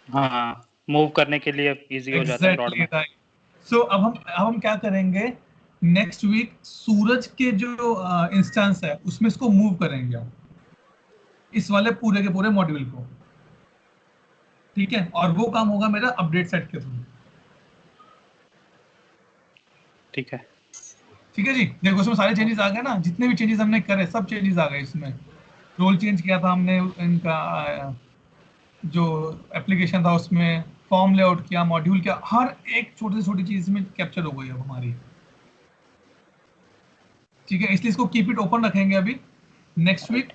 हाँ, मूव करने के लिए इजी हो जाता है ब्रॉड एग्जैक्टली में। राइट। सो अब हम क्या करेंगे, नेक्स्ट वीक सूरज के जो इंस्टेंस है उसमें इसको मूव करेंगे हम, इस वाले पूरे के पूरे मॉड्यूल को। ठीक है, और वो काम होगा मेरा अपडेट सेट के थ्रू। ठीक है। ठीक है जी, देखो उसमें सारे चेंजेस आ गए ना, जितने भी चेंजेस हमने करे सब चेंजेस आ गए इसमें। रोल चेंज किया था हमने इनका, जो एप्लीकेशन था उसमें फॉर्म लेआउट किया, मॉड्यूल किया, हर एक छोटी से छोटी चीज में कैप्चर हो गई अब हमारी। ठीक है, इसलिए इसको कीप इट ओपन रखेंगे अभी। नेक्स्ट वीक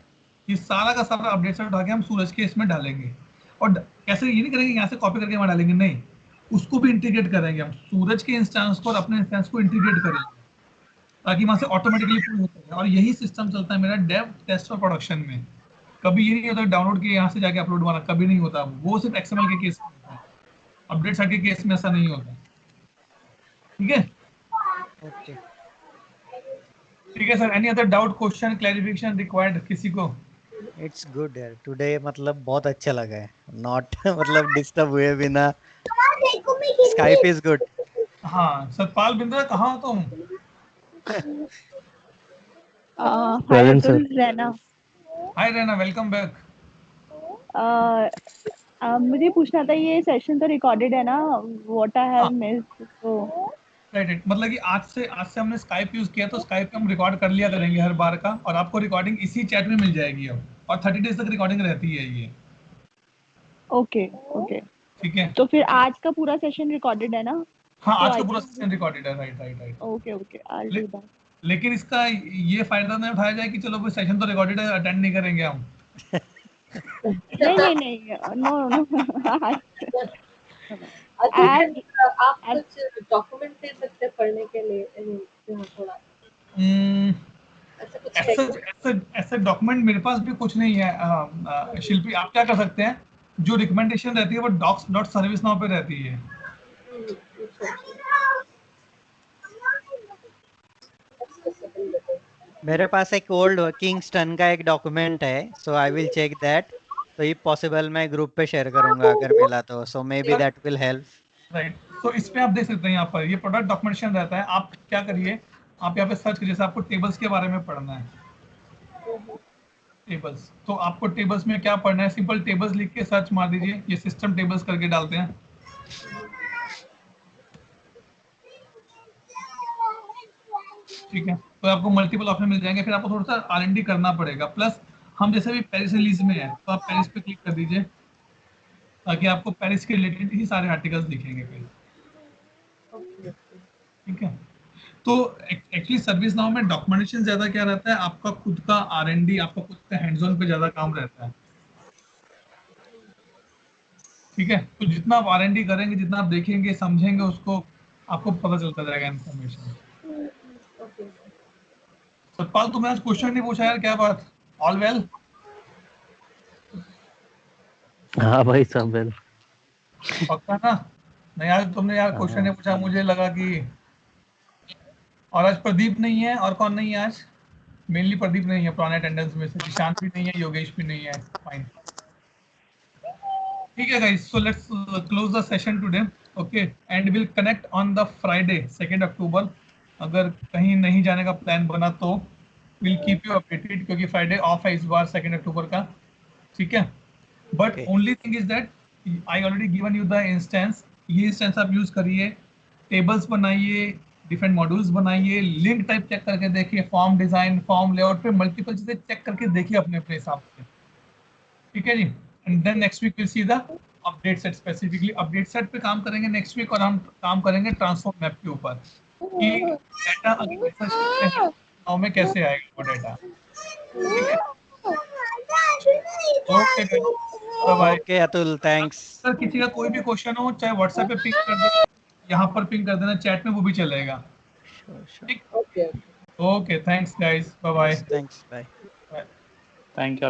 ये सारा का सारा अपडेट से उठा के हम सूरज के इसमें डालेंगे। और कैसे, ये नहीं करेंगे यहाँ से कॉपी करके वहां डालेंगे, नहीं, उसको भी इंटीग्रेट करेंगे हम, सूरज के इंस्टेंस को और अपने इंस्टेंस को इंटीग्रेट करेंगे, ताकि वहां से ऑटोमेटिकली पुल होता है। और यही सिस्टम चलता है मेरा डेव, टेस्ट और प्रोडक्शन में। कभी ये नहीं होता डाउनलोड किया यहाँ से जाके अपलोड मारा, कभी नहीं होता। वो सिर्फ XML के केस में होता है, अपडेट साइट के केस में ऐसा नहीं होता। ठीक है, ओके, ठीक है sir. Any other doubt, question, clarification required किसी को? इट्स गुड यार, टुडे मतलब बहुत अच्छा लगा है, नॉट मतलब डिस्टर्ब हुए बिना। Skype is good. हाँ, सतपाल बिंद्रा कहाँ हो तुम? हाय अतुल, रैना। हाय रैना, वेलकम बैक। मुझे पूछना था, ये सेशन तो रिकॉर्डेड है ना? व्हाट आई हैव मिस्ड, तो राइट, मतलब कि आज से हमने स्काइप यूज किया, तो स्काइप पे हम रिकॉर्ड कर लिया करेंगे हर बार का, और आपको रिकॉर्डिंग इसी चैट में मिल जाएगी अब, और 30 डेज तक रिकॉर्डिंग रहती है ये। Okay okay. ठीक है, तो फिर आज का पूरा सेशन रिकॉर्डेड है ना? हाँ तो आज आई का पूरा कैन, सेशन रिकॉर्डेड है। Right right right. Okay okay, I will do that. लेकिन इसका ये फायदा नहीं उठाया जाए कि चलो कोई सेशन तो रिकॉर्डेड है, अटेंड नहीं करेंगे हम। नहीं नहीं नहीं, नो नो। अतुल, आप कुछ डॉक्यूमेंट दे सकते हैं पढ़ने के लिए? यहाँ थोड़ा ऐसा कुछ ऐसा डॉक्यूमेंट मेरे पास भी कुछ नहीं है। शिल्पी, आप क्या कर सकते हैं, जो रिकमेंडेशन रहती है वो docs.servicenow पे रहती है। मेरे पास एक ओल्ड किंगस्टन का एक डॉक्यूमेंट है, सो आई विल चेक दैट। तो ये पॉसिबल मैं ग्रुप पे शेयर करूंगा अगर मिला तो, so maybe that will help. Right, तो इस पे आप देख सकते हैं, यहाँ पर ये प्रोडक्ट डॉक्यूमेंटेशन रहता है। आप क्या करिए, आप यहाँ पे सर्च करिए, जैसे आपको टेबल्स के बारे में पढ़ना है, टेबल्स, तो आपको टेबल्स में क्या पढ़ना है, सिंपल टेबल्स लिख के सर्च मार दीजिए, ये सिस्टम टेबल्स करके डालते हैं। ठीक है, तो आपको मल्टीपल ऑप्शन मिल जाएंगे, फिर आपको थोड़ा सा R&D करना पड़ेगा। प्लस हम जैसे भी पेरिस रिलीज में है, तो आप पेरिस पे क्लिक कर दीजिए, ताकि आपको पेरिस के रिलेटेड ही सारे आर्टिकल्स दिखेंगे फिर। ठीक है, तो एक्चुअली सर्विस नाउ में डॉक्यूमेंटेशन ज्यादा क्या रहता है, आपका खुद का R&D, आपका खुद का हैंड्स ऑन पे ज्यादा काम रहता है, ठीक है। तो जितना आप R&D करेंगे, जितना आप देखेंगे समझेंगे उसको, आपको पता चलता जाएगा इन्फॉर्मेशन। ओके। सतपाल तुमने आज क्वेश्चन नहीं पूछा यार, क्या बात? All well? हाँ भाई सब वेल। पक्का ना? नहीं यार तुमने यार क्वेश्चन नहीं पूछा, मुझे लगा कि। और आज प्रदीप नहीं है, और कौन नहीं है आज? मेनली प्रदीप नहीं है पुराने अटेंडेंस में से, ईशांत भी नहीं है, योगेश भी नहीं है, फाइन। ठीक है guys, so let's close the session today, okay, and will connect on the Friday 2 अक्टूबर। अगर कहीं नहीं जाने का प्लान बना तो विल कीप यू अपडेटेड, क्योंकि फ्राइडे ऑफ है इस बार 2 अक्टूबर का, ठीक है। But Okay. Only thing is that I already given you the instance, ये इंस्टेंस आप यूज करिए, टेबल्स बनाइए, डिफरेंट मॉड्यूल्स बनाइए, लिंक टाइप चेक करके देखिए, फॉर्म डिजाइन, फॉर्म लेआउट पे मल्टीपल चीजें चेक करके देखिए अपने अपने हिसाब से, ठीक है जी। And then next week will see the update set, specifically update set पे काम करेंगे नेक्स्ट वीक, और हम काम करेंगे ट्रांसफॉर्म मैप के ऊपर कि डाटा अगर रिसर्च करते हैं नाउ में कैसे आएगा वो डाटा, ठीक है। Okay bye bye. Okay, Atul, thanks. सर किसी का कोई भी क्वेश्चन हो, चाहे व्हाट्सएप पे पिंग कर देना, यहाँ पर पिंग कर देना, चैट में वो भी चलेगा, Sure, sure. ठीक। Okay. Okay thanks guys, bye bye. Thanks, bye. Thank you.